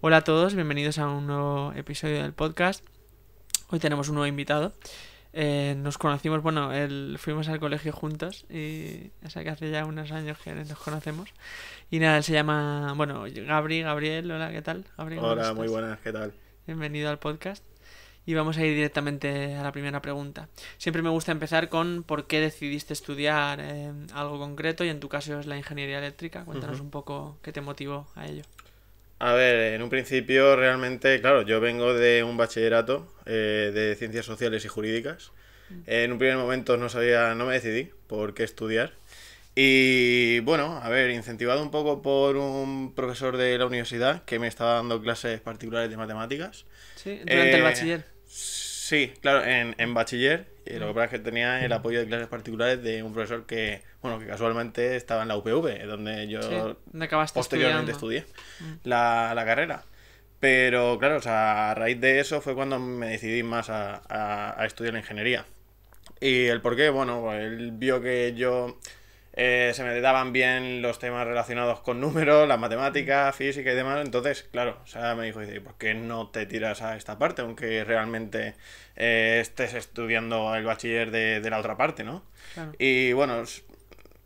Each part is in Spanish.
Hola a todos, bienvenidos a un nuevo episodio del podcast. Hoy tenemos un nuevo invitado. Nos conocimos, fuimos al colegio juntos y o sea que hace ya unos años que nos conocemos. Y nada, él se llama, Gabriel, hola, ¿qué tal? Gabriel, ¿cómo Hola, muy estás? buenas, ¿qué tal? Bienvenido al podcast. Y vamos a ir directamente a la primera pregunta. Siempre me gusta empezar con por qué decidiste estudiar algo concreto y en tu caso es la ingeniería eléctrica. Cuéntanos un poco qué te motivó a ello. A ver, en un principio realmente, claro, yo vengo de un bachillerato de Ciencias Sociales y Jurídicas. En un primer momento no me decidí por qué estudiar. Y bueno, a ver, incentivado un poco por un profesor de la universidad que me estaba dando clases particulares de matemáticas. ¿Sí? Durante el Eh, bachiller. sí, claro, en bachiller. Y lo que Mm. pasa es que tenía el apoyo de clases particulares de un profesor que casualmente estaba en la UPV, donde Sí, yo ¿dónde acabaste posteriormente estudiando? estudié Mm. la carrera. Pero claro, o sea, a raíz de eso fue cuando me decidí más a estudiar la ingeniería. Y el por qué, bueno, pues él vio que yo se me daban bien los temas relacionados con números, las matemáticas, física y demás. Entonces, claro, o sea, me dijo, dice, ¿por qué no te tiras a esta parte? Aunque realmente estés estudiando el bachiller de la otra parte, ¿no? Claro. Y bueno,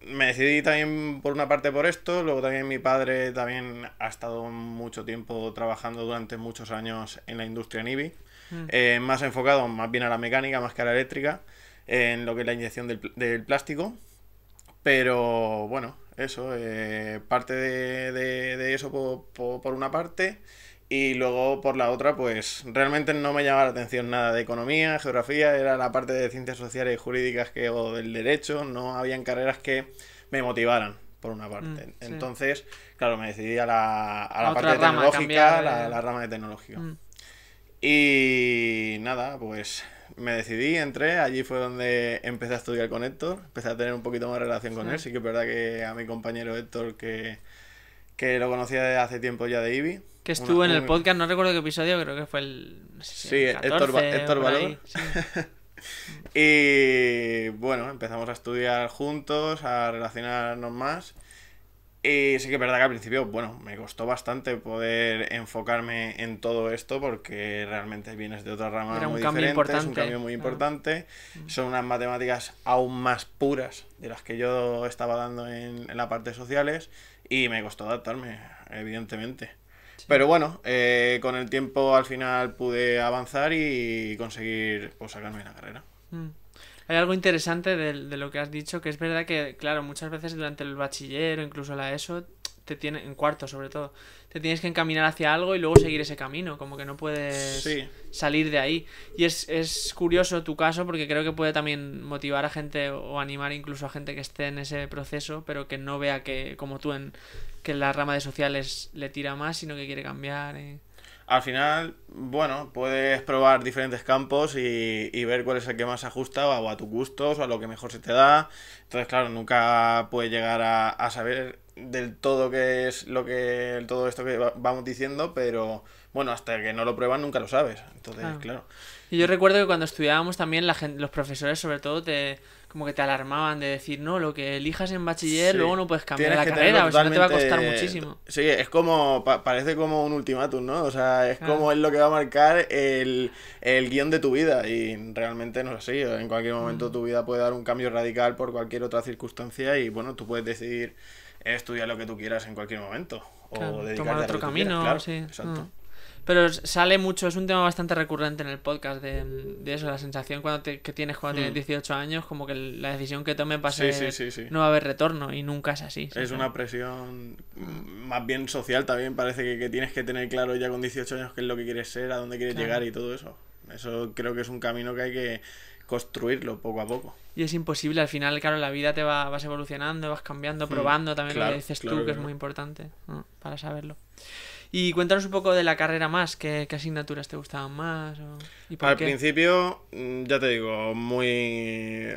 me decidí también por una parte por esto, luego también mi padre también ha estado mucho tiempo trabajando durante muchos años en la industria NIBI, Mm. más enfocado más bien a la mecánica más que a la eléctrica, en lo que es la inyección del plástico, pero bueno, eso, parte de eso por una parte. Y luego por la otra, pues realmente no me llamaba la atención nada de economía, geografía, era la parte de ciencias sociales y jurídicas o del derecho, no habían carreras que me motivaran, por una parte. Sí. Entonces, claro, me decidí a A la parte otra de rama, cambiar tecnológica, de... la rama de tecnológica. Mm. Y nada, pues me decidí, entré, allí fue donde empecé a estudiar con Héctor, empecé a tener un poquito más relación con él, Sí. sí que es verdad que a mi compañero Héctor, que lo conocía desde hace tiempo ya de IBI. Que estuvo en el podcast, no recuerdo qué episodio, creo que fue no sé si Sí, el 14 o Héctor por Valor. ahí. Sí. Y bueno, empezamos a estudiar juntos, a relacionarnos más. Y sí que es verdad que al principio, bueno, me costó bastante poder enfocarme en todo esto porque realmente vienes de otra rama Era un muy cambio diferente, es un importante. cambio muy Claro. importante, son unas matemáticas aún más puras de las que yo estaba dando en la parte de sociales y me costó adaptarme, evidentemente. Sí. Pero bueno, con el tiempo al final pude avanzar y conseguir pues, sacarme la carrera. Mm. Hay algo interesante de lo que has dicho, que es verdad que, claro, muchas veces durante el bachiller o incluso la ESO, en cuarto sobre todo, te tienes que encaminar hacia algo y luego seguir ese camino, como que no puedes Sí, salir de ahí. Y es curioso tu caso porque creo que puede también motivar a gente o animar incluso a gente que esté en ese proceso, pero que no vea que, como tú, que la rama de sociales le tira más, sino que quiere cambiar. al final, bueno, puedes probar diferentes campos y ver cuál es el que más se ajusta o a tus gustos o a lo que mejor se te da. Entonces, claro, nunca puedes llegar a saber del todo qué es todo esto que vamos diciendo, pero bueno, hasta que no lo pruebas nunca lo sabes. Entonces, Claro. claro. Y yo recuerdo que cuando estudiábamos también los profesores sobre todo como que te alarmaban de decir, no, lo que elijas en bachiller Sí, luego no puedes cambiar tienes la que tenerlo carrera, o si no te va a costar totalmente. muchísimo. Sí, es como. Parece como un ultimátum, ¿no? O sea, es Claro. como es lo que va a marcar el guión de tu vida. Y realmente no es así. En cualquier momento Mm. tu vida puede dar un cambio radical por cualquier otra circunstancia. Y bueno, tú puedes decidir estudiar lo que tú quieras en cualquier momento. O Claro, tomar dedicarte a lo otro que tú quieras, camino, claro. sí. Exacto. Pero sale mucho, es un tema bastante recurrente en el podcast de eso, la sensación que tienes cuando tienes Hmm. 18 años, como que la decisión que tomes va a Sí, sí, ser, sí, sí. no va a haber retorno y nunca es así. Es Siempre. una presión más bien social también. Parece que tienes que tener claro ya con 18 años qué es lo que quieres ser, a dónde quieres Claro. llegar y todo eso. Eso creo que es un camino que hay que construirlo poco a poco. Y es imposible, al final, claro, la vida vas evolucionando, vas cambiando, probando también lo que Claro, dices tú, claro, que es muy claro. importante, ¿no? Para saberlo. Y cuéntanos un poco de la carrera más, qué asignaturas te gustaban más y por Al qué. principio, ya te digo, muy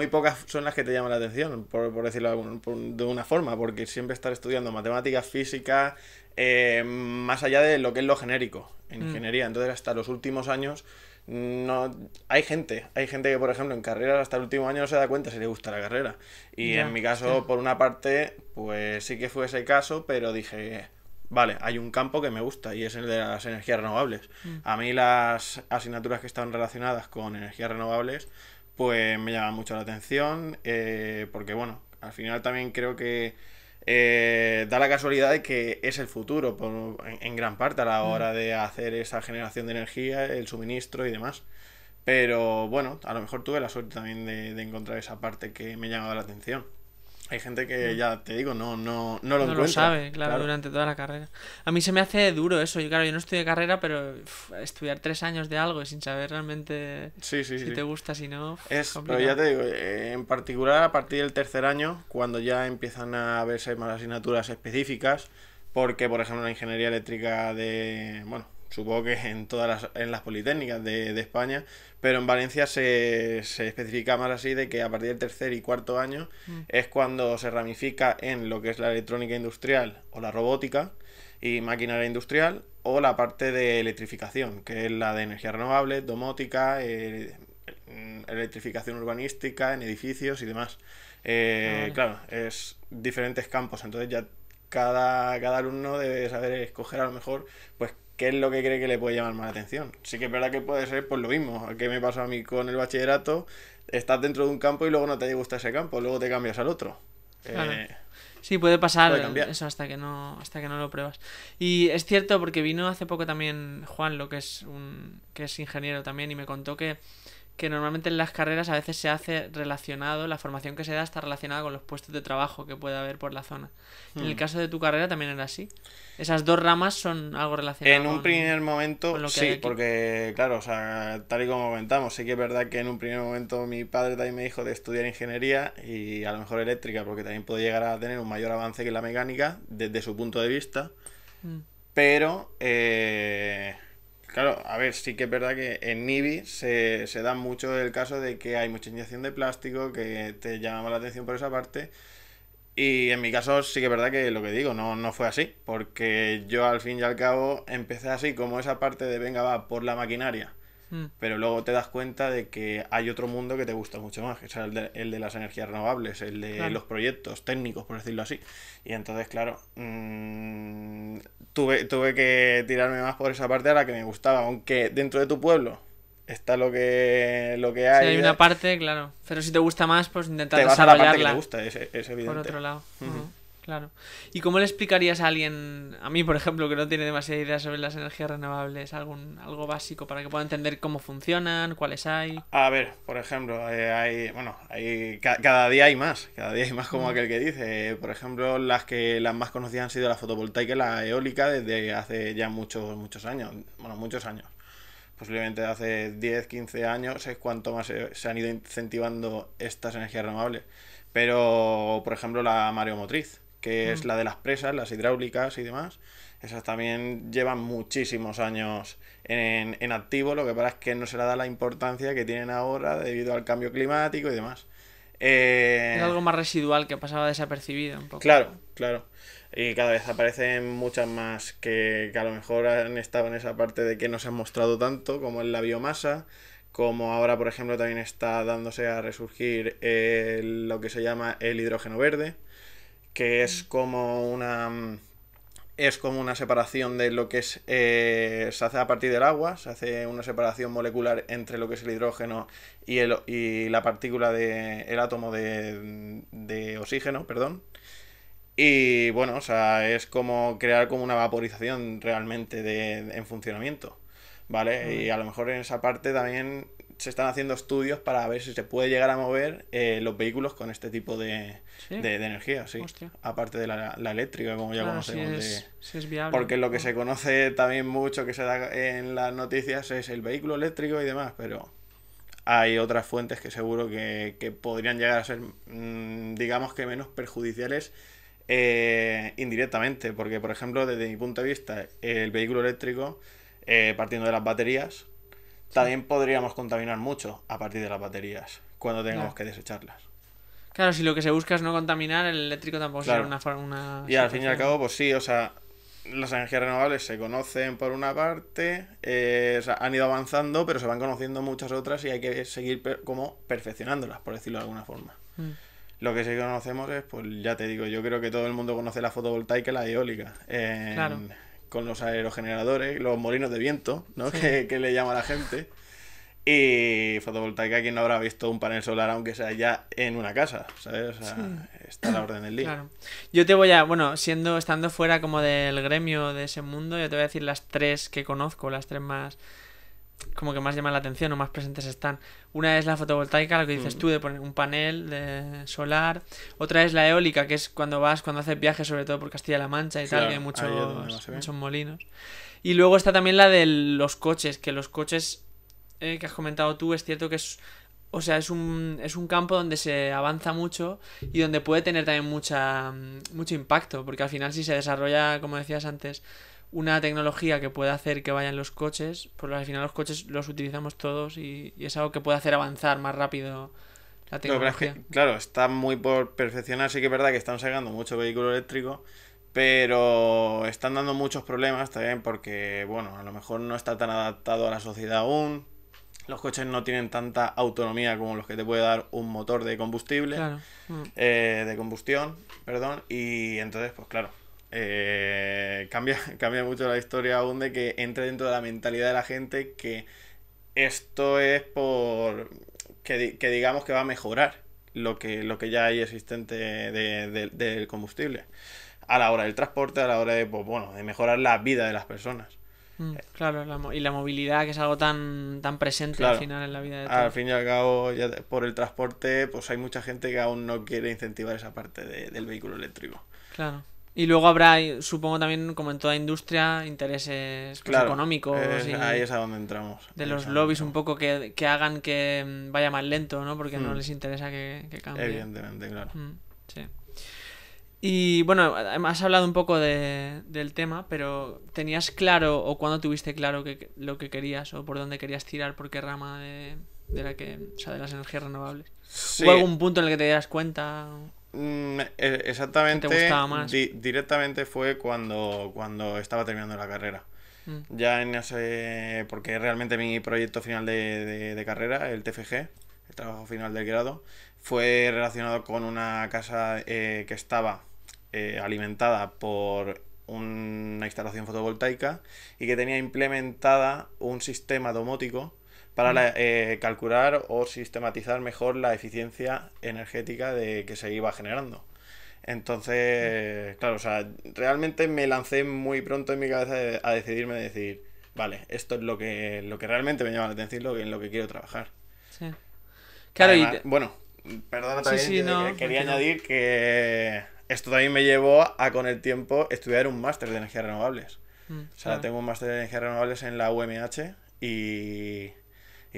pocas son las que te llaman la atención, por decirlo de una forma, porque siempre estar estudiando matemáticas, física, más allá de lo que es lo genérico en Mm, ingeniería. Entonces, hasta los últimos años, no hay gente que, por ejemplo, en carreras hasta el último año no se da cuenta si le gusta la carrera. Y en ya, mi hostia. caso, por una parte, pues sí que fue ese caso, pero dije, vale, hay un campo que me gusta y es el de las energías renovables. A mí las asignaturas que están relacionadas con energías renovables, pues me llaman mucho la atención, porque bueno, al final también creo que da la casualidad de que es el futuro, en gran parte, a la hora de hacer esa generación de energía, el suministro y demás. Pero bueno, a lo mejor tuve la suerte también de encontrar esa parte que me llamaba la atención. Hay gente que, ya te digo, no lo No encuentra. lo sabe, claro, durante toda la carrera. A mí se me hace duro eso. Yo, claro, yo no estudié carrera, pero estudiar 3 años de algo y sin saber realmente Sí. si te gusta, si no, Pero complicado. ya te digo, en particular a partir del tercer año, cuando ya empiezan a verse más asignaturas específicas, porque por ejemplo la ingeniería eléctrica bueno, supongo que en las politécnicas de España, pero en Valencia se especifica más así de que a partir del tercer y cuarto año es cuando se ramifica en lo que es la electrónica industrial o la robótica y maquinaria industrial, o la parte de electrificación, que es la de energías renovables, domótica, electrificación urbanística en edificios y demás. Vale. Claro, es diferentes campos, entonces ya cada alumno debe saber escoger a lo mejor pues qué es lo que cree que le puede llamar más la atención. Sí que es verdad que puede ser pues lo mismo que me pasó a mí con el bachillerato. Estás dentro de un campo y luego no te gusta ese campo, luego te cambias al otro. Claro. Sí, puede pasar cambiar. eso hasta que no lo pruebas. Y es cierto, porque vino hace poco también Juan, que es ingeniero también, y me contó que normalmente en las carreras a veces se hace relacionado, la formación que se da está relacionada con los puestos de trabajo que puede haber por la zona. En el caso de tu carrera también era así. Esas dos ramas son algo relacionadas. En un primer momento con lo que hay sí, aquí. porque claro, o sea, tal y como comentamos, sí que es verdad que en un primer momento mi padre también me dijo de estudiar ingeniería y a lo mejor eléctrica, porque también puede llegar a tener un mayor avance que la mecánica desde su punto de vista. Pero claro, a ver, sí que es verdad que en NIBI se da mucho el caso de que hay mucha inyección de plástico, que te llama la atención por esa parte. Y en mi caso sí que es verdad que lo que digo, no fue así, porque yo al fin y al cabo empecé así como esa parte de venga, va por la maquinaria, pero luego te das cuenta de que hay otro mundo que te gusta mucho más, que es el de las energías renovables, el de los proyectos técnicos, por decirlo así. Y entonces, claro, tuve que tirarme más por esa parte a la que me gustaba, aunque dentro de tu pueblo está lo que hay. Sí, hay una parte, claro. Pero si te gusta más, pues intentar te vas a la parte que desarrollarla te gusta, es evidente. por otro lado. Claro. ¿Y cómo le explicarías a alguien, a mí por ejemplo, que no tiene demasiada idea sobre las energías renovables, algo básico para que pueda entender cómo funcionan, cuáles hay? A ver, por ejemplo, cada día hay más, como aquel que dice. Por ejemplo, las más conocidas han sido la fotovoltaica y la eólica desde hace ya muchos años, bueno, muchos años. Posiblemente hace 10, 15 años es cuanto más se han ido incentivando estas energías renovables. Pero, por ejemplo, la mareomotriz, que es la de las presas, las hidráulicas y demás, esas también llevan muchísimos años en activo. Lo que pasa es que no se le da la importancia que tienen ahora debido al cambio climático y demás. Es algo más residual que pasaba desapercibido un poco. Claro. Y cada vez aparecen muchas más que a lo mejor han estado en esa parte de que no se han mostrado tanto, como en la biomasa, como ahora, por ejemplo, también está dándose a resurgir lo que se llama el hidrógeno verde, que es como una separación de lo que es se hace a partir del agua, se hace una separación molecular entre lo que es el hidrógeno y la partícula el átomo de oxígeno, perdón. Y bueno, o sea, es como crear como una vaporización realmente en funcionamiento, ¿vale? Y a lo mejor en esa parte también se están haciendo estudios para ver si se puede llegar a mover los vehículos con este tipo de energía, sí. Hostia. Aparte de la eléctrica, como ya conocemos. Si es viable. Porque lo que se conoce también mucho, que se da en las noticias, es el vehículo eléctrico y demás, pero hay otras fuentes que seguro que podrían llegar a ser, digamos que menos perjudiciales indirectamente, porque por ejemplo desde mi punto de vista el vehículo eléctrico, partiendo de las baterías, también podríamos contaminar mucho a partir de las baterías cuando tengamos que desecharlas. Claro, si lo que se busca es no contaminar, el eléctrico tampoco será una y al fin y al cabo, pues sí, o sea, las energías renovables se conocen por una parte, o sea, han ido avanzando, pero se van conociendo muchas otras y hay que seguir como perfeccionándolas, por decirlo de alguna forma. Lo que sí que conocemos es, pues ya te digo, yo creo que todo el mundo conoce la fotovoltaica y la eólica. Claro. Con los aerogeneradores, los molinos de viento, ¿no? Sí. Que le llama la gente. Y fotovoltaica, ¿quién no habrá visto un panel solar, aunque sea ya en una casa? ¿Sabes? O sea, Sí. está a la orden del día. Claro. Bueno, estando fuera como del gremio de ese mundo, yo te voy a decir las tres que conozco, las tres más, como que más llaman la atención o más presentes están. Una es la fotovoltaica, lo que dices tú, de poner un panel de solar. Otra es la eólica, que es cuando haces viajes, sobre todo por Castilla-La Mancha y tal, Claro, que hay ahí es donde más se ve. muchos molinos. Y luego está también la de los coches, que los coches que has comentado tú, es cierto que o sea, es un campo donde se avanza mucho y donde puede tener también mucho impacto, porque al final si se desarrolla, como decías antes, una tecnología que pueda hacer que vayan los coches, pues al final los coches los utilizamos todos y es algo que puede hacer avanzar más rápido la Lo que pasa es tecnología. que, claro, está muy por perfeccionar. Sí que es verdad que están sacando mucho vehículo eléctrico, pero están dando muchos problemas también porque, bueno, a lo mejor no está tan adaptado a la sociedad aún. Los coches no tienen tanta autonomía como los que te puede dar un motor de combustible, Claro. de combustión, perdón, y entonces, pues claro, cambia mucho la historia aún de que entre dentro de la mentalidad de la gente que esto es que digamos que va a mejorar lo que ya hay existente del combustible a la hora del transporte, a la hora de, pues, bueno, de mejorar la vida de las personas. Claro, y la movilidad, que es algo tan presente al Claro, final en la vida de al todos. fin y al cabo, por el transporte, pues hay mucha gente que aún no quiere incentivar esa parte del vehículo eléctrico. Claro. Y luego habrá, supongo también, como en toda industria, intereses pues, Claro, económicos ahí y es a donde entramos. de Ahí es los a donde lobbies un entramos. poco que hagan que vaya más lento, ¿no? Porque no Hmm, les interesa que cambie. Evidentemente, claro. Sí. Y bueno, has hablado un poco del tema, pero ¿tenías claro o cuándo tuviste claro lo que querías o por dónde querías tirar, por qué rama o sea, de las energías renovables? ¿Hubo Sí, algún punto en el que te dieras cuenta que te exactamente, gustaba más? directamente fue cuando estaba terminando la carrera. Mm, Ya en ese, porque realmente mi proyecto final de carrera, el TFG, el trabajo final del grado, fue relacionado con una casa que estaba alimentada por una instalación fotovoltaica y que tenía implementada un sistema domótico para mm, calcular o sistematizar mejor la eficiencia energética que se iba generando. Entonces, claro, o sea, realmente me lancé muy pronto en mi cabeza a decidirme de decir, vale, esto es lo que realmente me llama la atención, en lo que quiero trabajar. sí. Claro, Además, bueno, perdona sí, también, sí, no, quería tranquilo. añadir que esto también me llevó a con el tiempo estudiar un máster de energías renovables. O sea, Claro. tengo un máster de energías renovables en la UMH y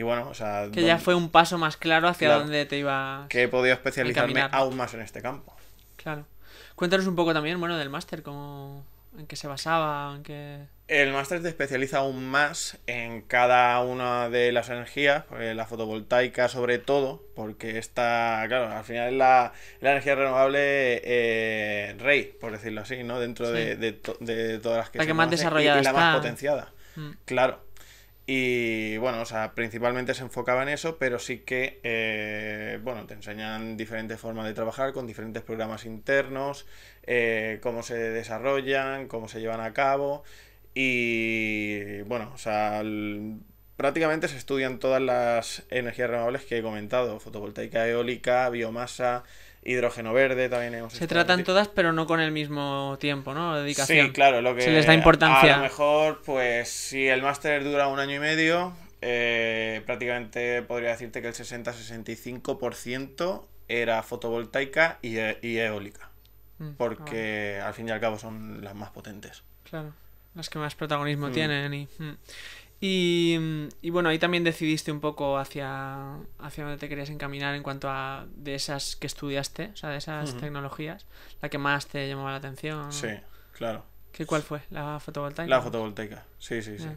bueno, o sea, Que ya fue un paso más claro hacia claro, dónde te ibas que he podido a especializarme encaminar. aún más en este campo. Claro. Cuéntanos un poco también, bueno, del máster, en qué se basaba, El máster te especializa aún más en cada una de las energías, la fotovoltaica sobre todo, porque está, claro, al final es la energía renovable rey, por decirlo así, ¿no? Dentro Sí. de todas las que La se que más conocen desarrollada y la más está. potenciada, Mm, claro. Y bueno, o sea, principalmente se enfocaba en eso, pero sí que, bueno, te enseñan diferentes formas de trabajar con diferentes programas internos, cómo se desarrollan, cómo se llevan a cabo. Y bueno, o sea, prácticamente se estudian todas las energías renovables que he comentado: fotovoltaica, eólica, biomasa, hidrógeno verde, también hemos Se estado tratan todas, pero no con el mismo tiempo, ¿no? Sí, Dedicación. claro, lo Se les da que a lo importancia. mejor, pues si el máster dura un año y medio, prácticamente podría decirte que el 60-65% era fotovoltaica y eólica, Vale, porque al fin y al cabo son las más potentes. claro. Las que más protagonismo Mm, tienen. Y bueno, ahí también decidiste un poco hacia dónde te querías encaminar en cuanto a de esas que estudiaste, o sea, de esas ujú. tecnologías, la que más te llamaba la atención. Sí, claro. ¿Cuál fue? ¿La fotovoltaica? La fotovoltaica, sí, sí, sí. Ya.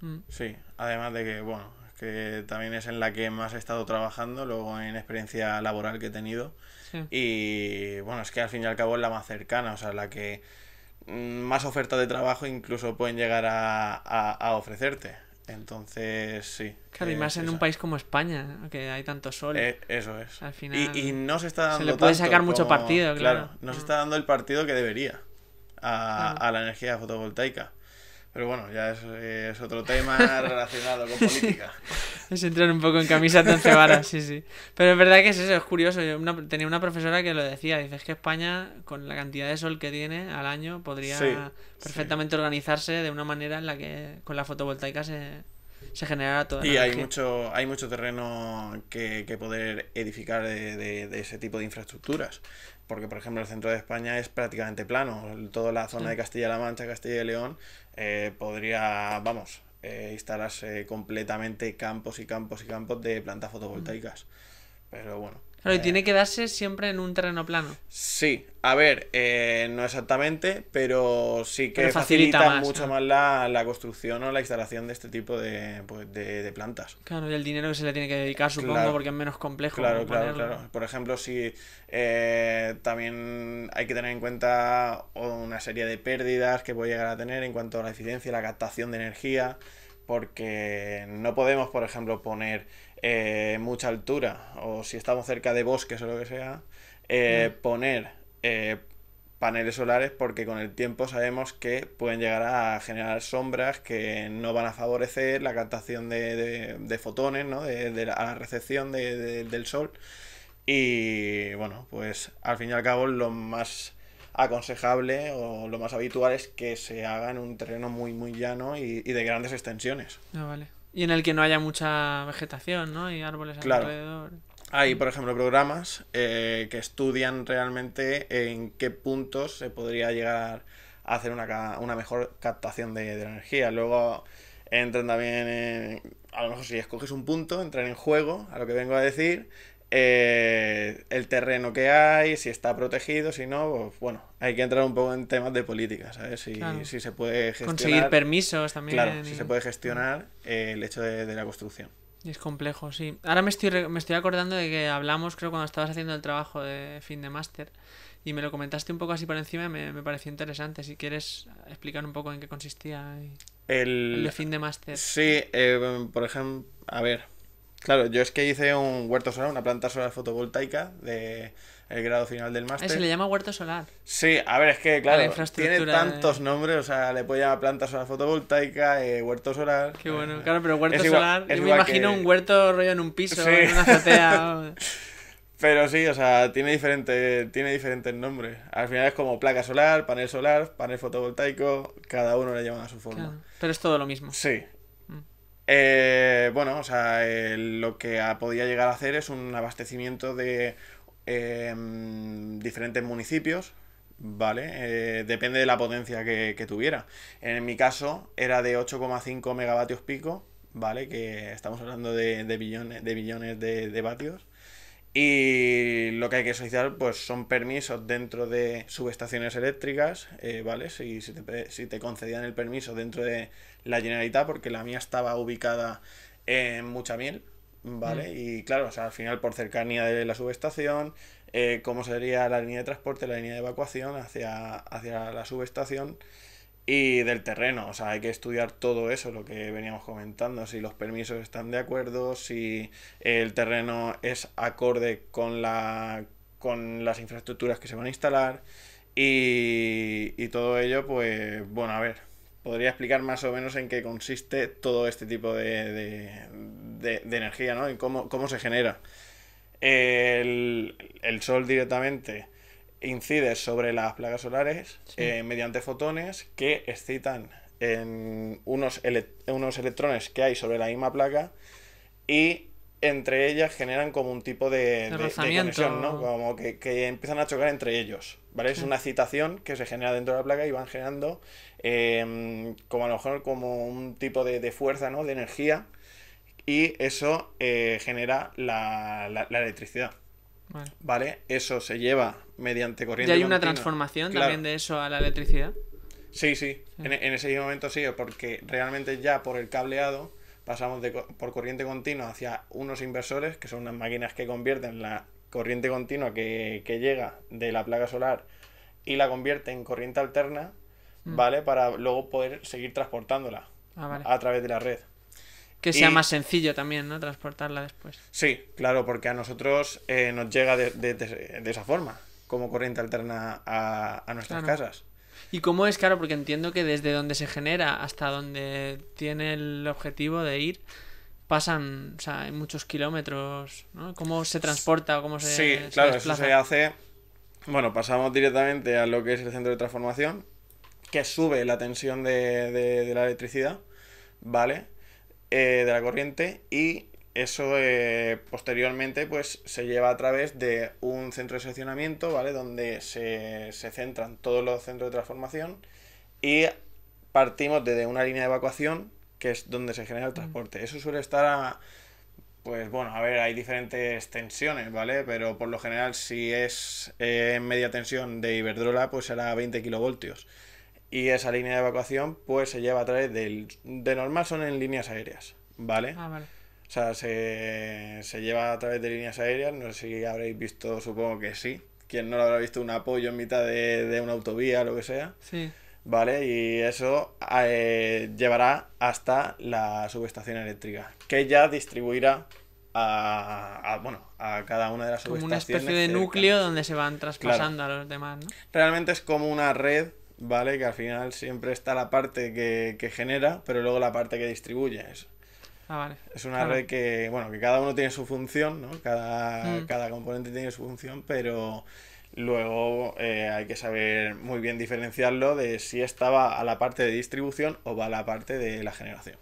Mm, Sí, además de que, bueno, es que también es en la que más he estado trabajando, luego en experiencia laboral que he tenido. sí. Y bueno, es que al fin y al cabo es la más cercana, o sea, la que más ofertas de trabajo incluso pueden llegar a ofrecerte. Entonces, sí. Claro, y más en un país como España, que hay tanto sol. Eso es. Al final Y no se está dando se le puede tanto sacar mucho partido, claro. No se está dando el partido que debería Claro. a la energía fotovoltaica. Pero bueno, ya es otro tema relacionado con política. Es entrar un poco en camisa de once varas, sí, sí. Pero es verdad que es eso, es curioso. Yo tenía una profesora que lo decía, dice, es que España, con la cantidad de sol que tiene al año, podría Sí, perfectamente organizarse de una manera en la que con la fotovoltaica se generara toda la Y energía. hay mucho terreno que poder edificar de ese tipo de infraestructuras. Porque, por ejemplo, el centro de España es prácticamente plano. Toda la zona Sí. de Castilla-La Mancha, Castilla y León, podría, vamos, instalarse completamente campos y campos y campos de plantas fotovoltaicas. Pero bueno. Claro, y tiene que darse siempre en un terreno plano. Sí, a ver, no exactamente, pero sí que Pero facilita facilita más, mucho ¿no? más la construcción o la instalación de este tipo de plantas. Claro, y el dinero que se le tiene que dedicar, supongo, Claro, porque es menos complejo claro, ponerlo. claro. Por ejemplo, si también hay que tener en cuenta una serie de pérdidas que puede llegar a tener en cuanto a la eficiencia y la captación de energía, porque no podemos, por ejemplo, poner mucha altura, o si estamos cerca de bosques o lo que sea, Ya. poner paneles solares, porque con el tiempo sabemos que pueden llegar a generar sombras que no van a favorecer la captación de fotones, ¿no? A la recepción del sol. Y bueno, pues al fin y al cabo lo más aconsejable o lo más habitual es que se haga en un terreno muy muy llano y de grandes extensiones. Ah, vale. Y en el que no haya mucha vegetación, ¿no? Y árboles Claro, alrededor. hay, por ejemplo, programas que estudian realmente en qué puntos se podría llegar a hacer una mejor captación de la energía. Luego entran también, a lo mejor si escoges un punto, entran en juego, a lo que vengo a decir, el terreno que hay, si está protegido, si no, pues, bueno, hay que entrar un poco en temas de política, ¿sabes? Claro. Si se puede Conseguir gestionar, permisos claro, también. si se puede gestionar el hecho de la construcción. Y es complejo, sí. Ahora me estoy acordando de que hablamos, creo, cuando estabas haciendo el trabajo de fin de máster. Y me lo comentaste un poco así por encima y me pareció interesante. Si quieres explicar un poco en qué consistía el de El, fin de máster. Sí, por ejemplo, a ver, claro, yo es que hice un huerto solar, una planta solar fotovoltaica de el grado final del Ah, se le máster. llama huerto solar Sí, a ver, es que, a la claro, tiene infraestructura tantos nombres, o sea, le puedo llamar planta solar fotovoltaica, huerto solar. Qué bueno. Claro, pero huerto Es igual, solar, es yo me igual imagino un que... huerto rollo en un piso, Sí, en una azotea. pero sí, o sea, tiene diferentes nombres. Al final es como placa solar, panel fotovoltaico, cada uno le llama a su forma. Claro. Pero es todo lo mismo. Sí, Mm. bueno, o sea, lo que podía llegar a hacer es un abastecimiento de diferentes municipios, ¿vale? Depende de la potencia que tuviera. En mi caso era de 8,5 megavatios pico, ¿vale? Que estamos hablando de billones de vatios. Y lo que hay que solicitar pues son permisos dentro de subestaciones eléctricas, ¿vale? Si te concedían el permiso dentro de la Generalitat, porque la mía estaba ubicada en Muchamiel, Mm. ¿vale? Y claro, o sea, al final por cercanía de la subestación, cómo sería la línea de transporte, la línea de evacuación hacia la subestación y del terreno, o sea, hay que estudiar todo eso, lo que veníamos comentando, si los permisos están de acuerdo, si el terreno es acorde con las infraestructuras que se van a instalar y todo ello, pues bueno, a ver, podría explicar más o menos en qué consiste todo este tipo de energía, ¿no? Y cómo se genera. El sol directamente incide sobre las placas solares Sí. mediante fotones que excitan en unos electrones que hay sobre la misma placa y entre ellas generan como un tipo De de conexión, ¿no? rozamiento. Como que empiezan a chocar entre ellos, ¿vale? Es Sí. una excitación que se genera dentro de la placa y van generando como a lo mejor como un tipo de fuerza, ¿no? De energía y eso genera la electricidad. Vale. ¿Vale? Eso se lleva mediante ¿Y corriente hay una continua. transformación Claro. también de eso a la electricidad? Sí. Sí. En ese momento sí, porque realmente ya por el cableado pasamos por corriente continua hacia unos inversores, que son unas máquinas que convierten la corriente continua que llega de la placa solar y la convierte en corriente alterna, Mm. ¿vale? Para luego poder seguir transportándola Ah, vale. a través de la red. Que sea más sencillo también, ¿no? Transportarla después. Sí, claro, porque a nosotros nos llega de esa forma, como corriente alterna a nuestras casas. ¿Y cómo es? Claro, porque entiendo que desde donde se genera hasta donde tiene el objetivo de ir, pasan, o sea, hay muchos kilómetros, ¿no? ¿Cómo se transporta o cómo Sí, claro, desplaza? eso se hace... Bueno, pasamos directamente a lo que es el centro de transformación, que sube la tensión de la electricidad, ¿vale? De la corriente, y eso posteriormente pues se lleva a través de un centro de seccionamiento, ¿vale? Donde se centran todos los centros de transformación y partimos desde una línea de evacuación que es donde se genera el transporte. Eso suele estar pues bueno, a ver, hay diferentes tensiones, ¿vale? Pero por lo general si es media tensión de Iberdrola pues será 20 kilovoltios. Y esa línea de evacuación pues se lleva a través de normal son en líneas aéreas, ¿vale? Vale. O sea, se lleva a través de líneas aéreas, no sé si habréis visto, supongo que sí. Quien no lo habrá visto, un apoyo en mitad de una autovía, lo que sea. Sí. ¿Vale? Y eso llevará hasta la subestación eléctrica, que ya distribuirá a cada una de las como subestaciones. Una especie de núcleo donde se van traspasando a los demás, ¿no? Realmente es como una red, ¿vale? Que al final siempre está la parte que genera, pero luego la parte que distribuye eso. Vale. Es una red que, bueno, que cada uno tiene su función, ¿no? Cada componente tiene su función, pero luego hay que saber muy bien diferenciarlo de si estaba a la parte de distribución o va a la parte de la generación.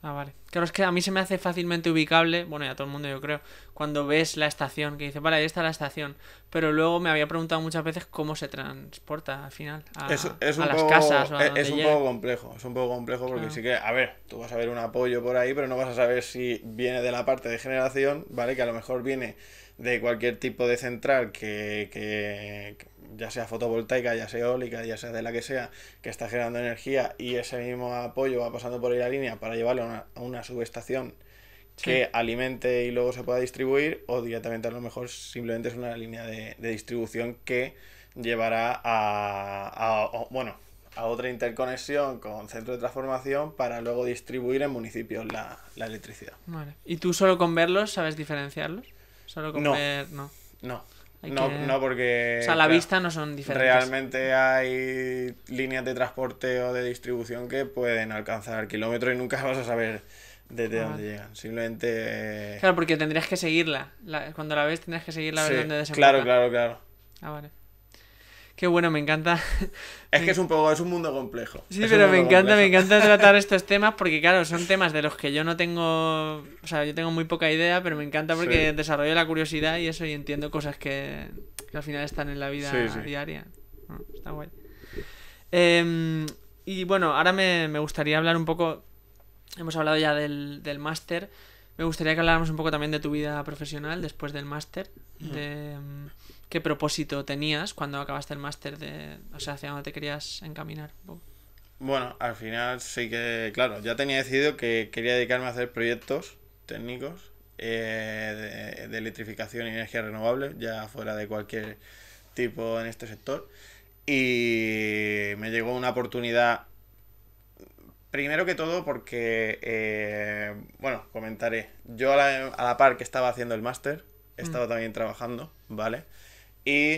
Vale. Claro, es que a mí se me hace fácilmente ubicable, bueno, y a todo el mundo yo creo, cuando ves la estación, que dices, vale, ahí está la estación, pero luego me había preguntado muchas veces cómo se transporta al final a las casas o a donde es un llega. poco complejo porque sí que, a ver, tú vas a ver un apoyo por ahí, pero no vas a saber si viene de la parte de generación, ¿vale? Que a lo mejor viene de cualquier tipo de central que ya sea fotovoltaica, ya sea eólica, ya sea de la que sea, que está generando energía y ese mismo apoyo va pasando por ahí la línea para llevarlo a una subestación que alimente y luego se pueda distribuir, o directamente a lo mejor simplemente es una línea de distribución que llevará a otra interconexión con centro de transformación para luego distribuir en municipios la electricidad. Vale. ¿Y tú solo con verlos sabes diferenciarlos? Solo con ver... No, porque... O sea, a la vista no son diferentes. Realmente hay líneas de transporte o de distribución que pueden alcanzar kilómetros y nunca vas a saber desde dónde llegan. Simplemente... Claro, porque tendrías que seguirla. Cuando la ves tendrías que seguirla a ver dónde desemboca. Claro. Ah, vale. Qué bueno, me encanta. Es que es un mundo complejo. Sí, pero me encanta tratar estos temas porque, claro, son temas de los que yo no tengo... O sea, yo tengo muy poca idea, pero me encanta porque desarrollo la curiosidad y eso, y entiendo cosas que al final están en la vida diaria. Está guay. Y bueno, ahora me gustaría hablar un poco... Hemos hablado ya del máster. Me gustaría que habláramos un poco también de tu vida profesional después del máster. De... ¿Qué propósito tenías cuando acabaste el máster? O sea, ¿hacia dónde te querías encaminar? Bueno, al final sí que, claro, ya tenía decidido que quería dedicarme a hacer proyectos técnicos de electrificación y energía renovable, ya fuera de cualquier tipo en este sector. Y me llegó una oportunidad, primero que todo porque, comentaré, yo a la par que estaba haciendo el máster, estaba también trabajando, ¿vale? Y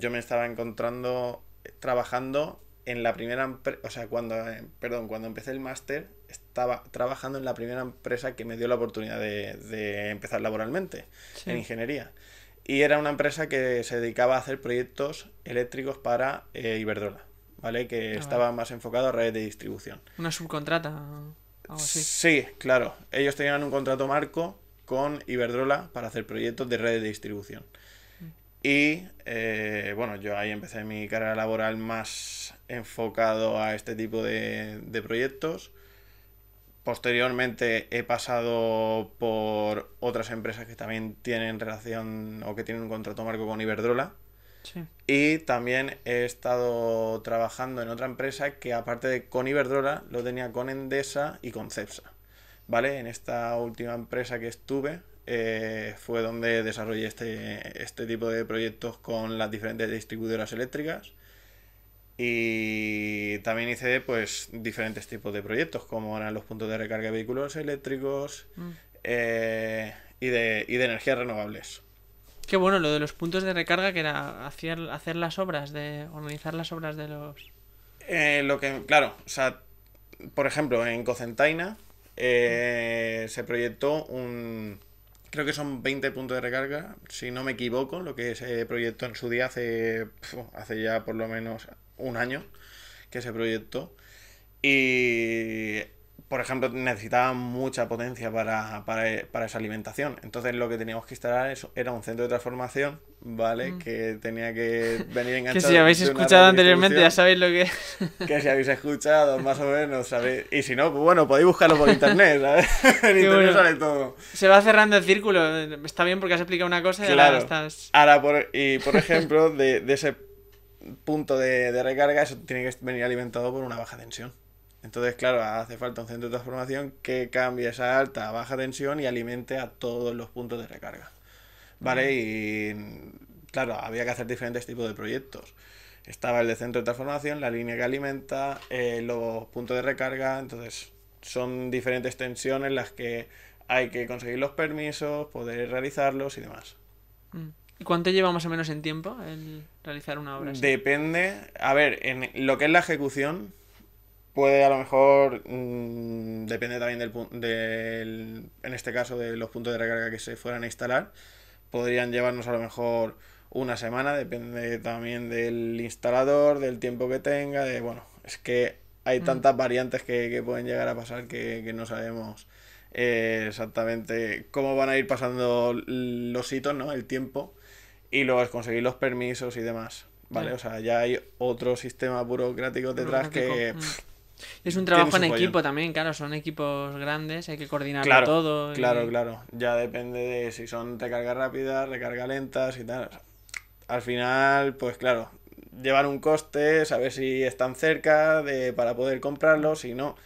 yo me estaba encontrando trabajando en la primera empresa, o sea, cuando empecé el máster, estaba trabajando en la primera empresa que me dio la oportunidad de empezar laboralmente, en ingeniería. Y era una empresa que se dedicaba a hacer proyectos eléctricos para Iberdrola, ¿vale? Que estaba más enfocado a redes de distribución. ¿Una subcontrata? Algo así. Sí, claro. Ellos tenían un contrato marco con Iberdrola para hacer proyectos de redes de distribución. Y yo ahí empecé mi carrera laboral más enfocado a este tipo de proyectos. Posteriormente he pasado por otras empresas que también tienen relación o que tienen un contrato marco con Iberdrola. Sí. Y también he estado trabajando en otra empresa que aparte de con Iberdrola lo tenía con Endesa y con Cepsa. ¿Vale? En esta última empresa que estuve fue donde desarrollé este tipo de proyectos con las diferentes distribuidoras eléctricas Y también hice pues diferentes tipos de proyectos, como eran los puntos de recarga de vehículos eléctricos y de energías renovables. Qué bueno lo de los puntos de recarga, que era hacer organizar las obras de los... Claro, o sea, por ejemplo, en Cocentaina se proyectó creo que son 20 puntos de recarga, si no me equivoco, lo que se proyectó en su día hace ya por lo menos un año que se proyectó. Y, por ejemplo, necesitaba mucha potencia para esa alimentación. Entonces lo que teníamos que instalar era un centro de transformación, ¿vale? Que tenía que venir Que enganchado si habéis de una escuchado red de anteriormente ya distribución. sabéis lo que... Que si habéis escuchado, más o menos, ¿sabéis? Y si no, pues bueno, podéis buscarlo por internet, ¿sabes? En Qué internet bueno. sale todo. Se va cerrando el círculo. Está bien porque has explicado una cosa y ahora Claro. estás... Ahora, por ejemplo, de ese punto de recarga, eso tiene que venir alimentado por una baja tensión. Entonces, claro, hace falta un centro de transformación que cambie esa alta a baja tensión y alimente a todos los puntos de recarga. ¿Vale? Y claro, había que hacer diferentes tipos de proyectos. Estaba el de centro de transformación, la línea que alimenta, los puntos de recarga. Entonces, son diferentes tensiones las que hay que conseguir los permisos, poder realizarlos y demás. ¿Y cuánto lleva más o menos en tiempo el realizar una obra así? Depende, a ver, en lo que es la ejecución, puede a lo mejor, depende también en este caso, de los puntos de recarga que se fueran a instalar. Podrían llevarnos a lo mejor una semana, depende también del instalador, del tiempo que tenga, bueno, es que hay tantas variantes que pueden llegar a pasar que no sabemos exactamente cómo van a ir pasando los hitos, ¿no? El tiempo, y luego es conseguir los permisos y demás, ¿vale? Ya. O sea, ya hay otro sistema burocrático detrás que Es un tiene trabajo su en follón. equipo también, claro, son equipos grandes, hay que coordinarlo Claro, todo. claro. Ya depende de si son recarga rápida, recarga lentas y tal. Al final, pues claro, llevan un coste, saber si están cerca para poder comprarlos, si no.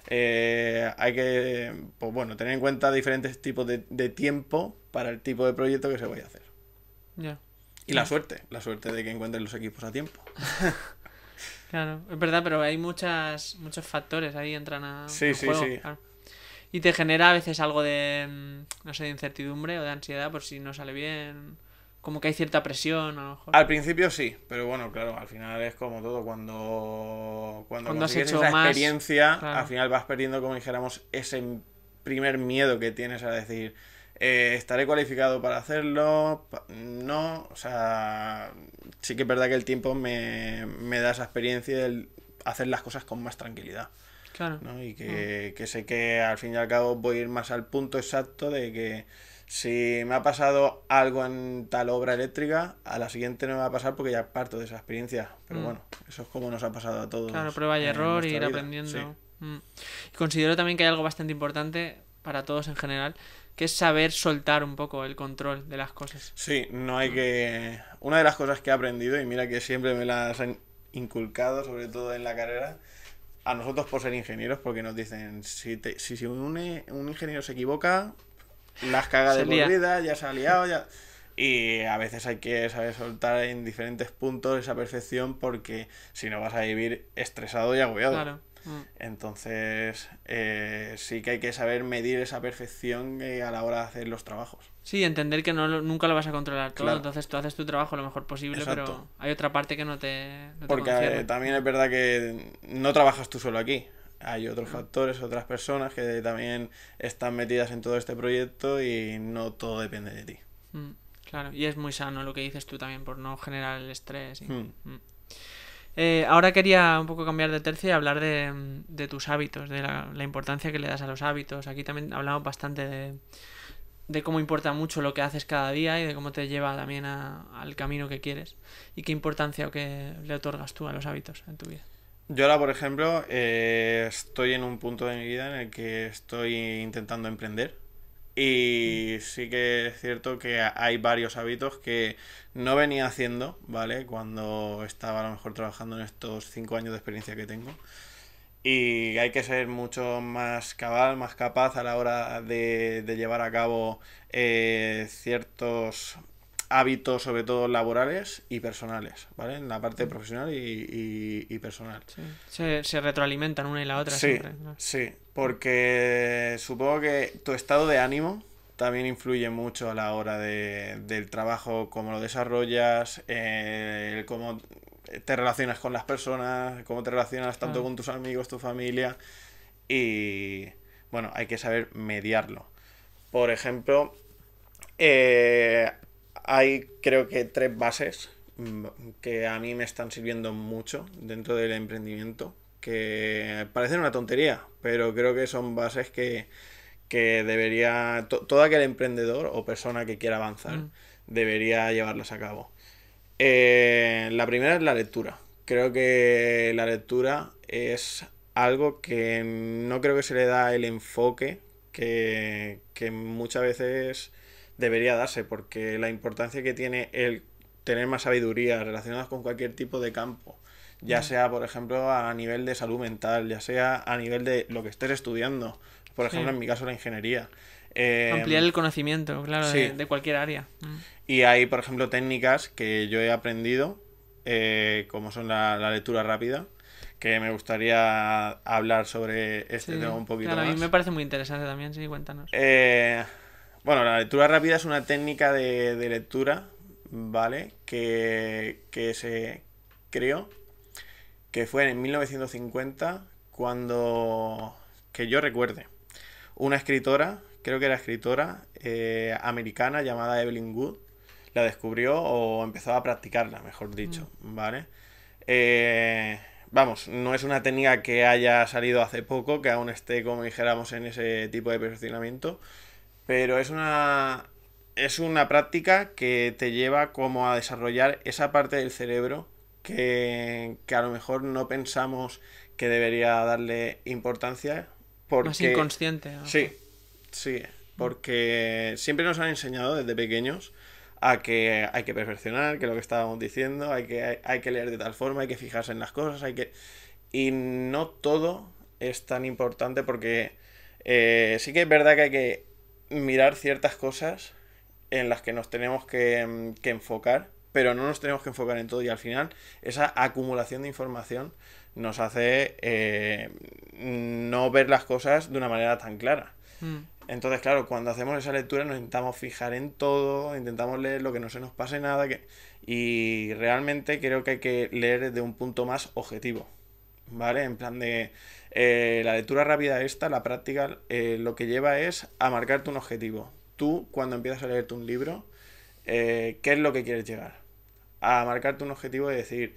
Hay que, pues bueno, tener en cuenta diferentes tipos de tiempo para el tipo de proyecto que se vaya a hacer. Ya. Y la suerte de que encuentren los equipos a tiempo. Claro, es verdad, pero hay muchos factores ahí entran en Sí, juego. sí. Claro. Y te genera a veces algo de, no sé, de incertidumbre o de ansiedad por si no sale bien. Como que hay cierta presión, a lo mejor. Al principio sí, pero bueno, claro, al final es como todo. Cuando Cuando has consigues hecho esa más, experiencia, claro. al final vas perdiendo, como dijéramos, ese primer miedo que tienes a decir, ¿estaré cualificado para hacerlo? No, o sea, sí que es verdad que el tiempo me da esa experiencia de hacer las cosas con más tranquilidad. Claro. ¿No? Y que sé que al fin y al cabo voy a ir más al punto exacto de que si me ha pasado algo en tal obra eléctrica, a la siguiente no me va a pasar porque ya parto de esa experiencia. Pero bueno, eso es como nos ha pasado a todos. Claro, prueba y en error, nuestra ir vida. aprendiendo. Sí. Y considero también que hay algo bastante importante para todos en general, que es saber soltar un poco el control de las cosas. Sí, no hay que... Una de las cosas que he aprendido, y mira que siempre me las han inculcado, sobre todo en la carrera, a nosotros por ser ingenieros, porque nos dicen, si un ingeniero se equivoca, las caga de por vida, ya se ha liado, ya... Y a veces hay que saber soltar en diferentes puntos esa perfección, porque si no vas a vivir estresado y agobiado. Claro. Entonces, sí que hay que saber medir esa perfección a la hora de hacer los trabajos. Sí, entender que nunca lo vas a controlar todo, Claro. Entonces tú haces tu trabajo lo mejor posible, Exacto. pero hay otra parte que no te Porque concierne. también es verdad que no trabajas tú solo aquí. Hay otros factores, otras personas que también están metidas en todo este proyecto y no todo depende de ti. Claro, y es muy sano lo que dices tú también por no generar el estrés. Hmm. Ahora quería un poco cambiar de tercio y hablar de tus hábitos, de la importancia que le das a los hábitos. Aquí también hablamos bastante de cómo importa mucho lo que haces cada día y de cómo te lleva también al camino que quieres y qué importancia o qué le otorgas tú a los hábitos en tu vida. Yo ahora, por ejemplo, estoy en un punto de mi vida en el que estoy intentando emprender. Y sí que es cierto que hay varios hábitos que no venía haciendo, ¿vale? Cuando estaba a lo mejor trabajando en estos 5 años de experiencia que tengo. Y hay que ser mucho más cabal, más capaz a la hora de llevar a cabo ciertos hábitos, sobre todo laborales y personales, ¿vale? En la parte profesional y personal. Sí. Se retroalimentan una y la otra Sí, siempre, ¿no? sí, porque supongo que tu estado de ánimo también influye mucho a la hora del trabajo, cómo lo desarrollas, cómo te relacionas con las personas, cómo te relacionas tanto Claro. con tus amigos, tu familia, y bueno, hay que saber mediarlo. Por ejemplo, eh, hay creo que 3 bases que a mí me están sirviendo mucho dentro del emprendimiento, que parecen una tontería, pero creo que son bases que debería, todo aquel emprendedor o persona que quiera avanzar Mm. debería llevarlas a cabo. La primera es la lectura. Creo que la lectura es algo que no creo que se le da el enfoque que muchas veces debería darse, porque la importancia que tiene el tener más sabiduría relacionada con cualquier tipo de campo, ya sea, por ejemplo, a nivel de salud mental, ya sea a nivel de lo que estés estudiando, por ejemplo, Sí. en mi caso, la ingeniería. Ampliar el conocimiento, claro, Sí, de cualquier área. y hay, por ejemplo, técnicas que yo he aprendido, como son la lectura rápida, que me gustaría hablar sobre este Sí, tema un poquito claro, a mí más. me parece muy interesante también, sí, cuéntanos. Bueno, la lectura rápida es una técnica de lectura, ¿vale? Que se creó, que fue en 1950, cuando, que yo recuerde, una escritora, creo que era escritora americana llamada Evelyn Wood, la descubrió o empezó a practicarla, mejor dicho, ¿vale? Eh, Vamos, no es una técnica que haya salido hace poco, que aún esté, como dijéramos, en ese tipo de perfeccionamiento, pero es una práctica que te lleva como a desarrollar esa parte del cerebro que a lo mejor no pensamos que debería darle importancia, Más porque inconsciente. A lo sí, mejor. sí, porque siempre nos han enseñado desde pequeños a que hay que perfeccionar, que lo que estábamos diciendo, hay que leer de tal forma, hay que fijarse en las cosas, y no todo es tan importante, porque sí que es verdad que hay que mirar ciertas cosas en las que nos tenemos que enfocar, pero no nos tenemos que enfocar en todo, y al final esa acumulación de información nos hace no ver las cosas de una manera tan clara. Mm. Entonces, claro, cuando hacemos esa lectura nos intentamos fijar en todo, intentamos leer lo que no se nos pase nada, y realmente creo que hay que leer desde un punto más objetivo, ¿vale? En plan de la lectura rápida esta, la práctica, lo que lleva es a marcarte un objetivo. Tú, cuando empiezas a leerte un libro, ¿qué es lo que quieres llegar? A marcarte un objetivo de decir,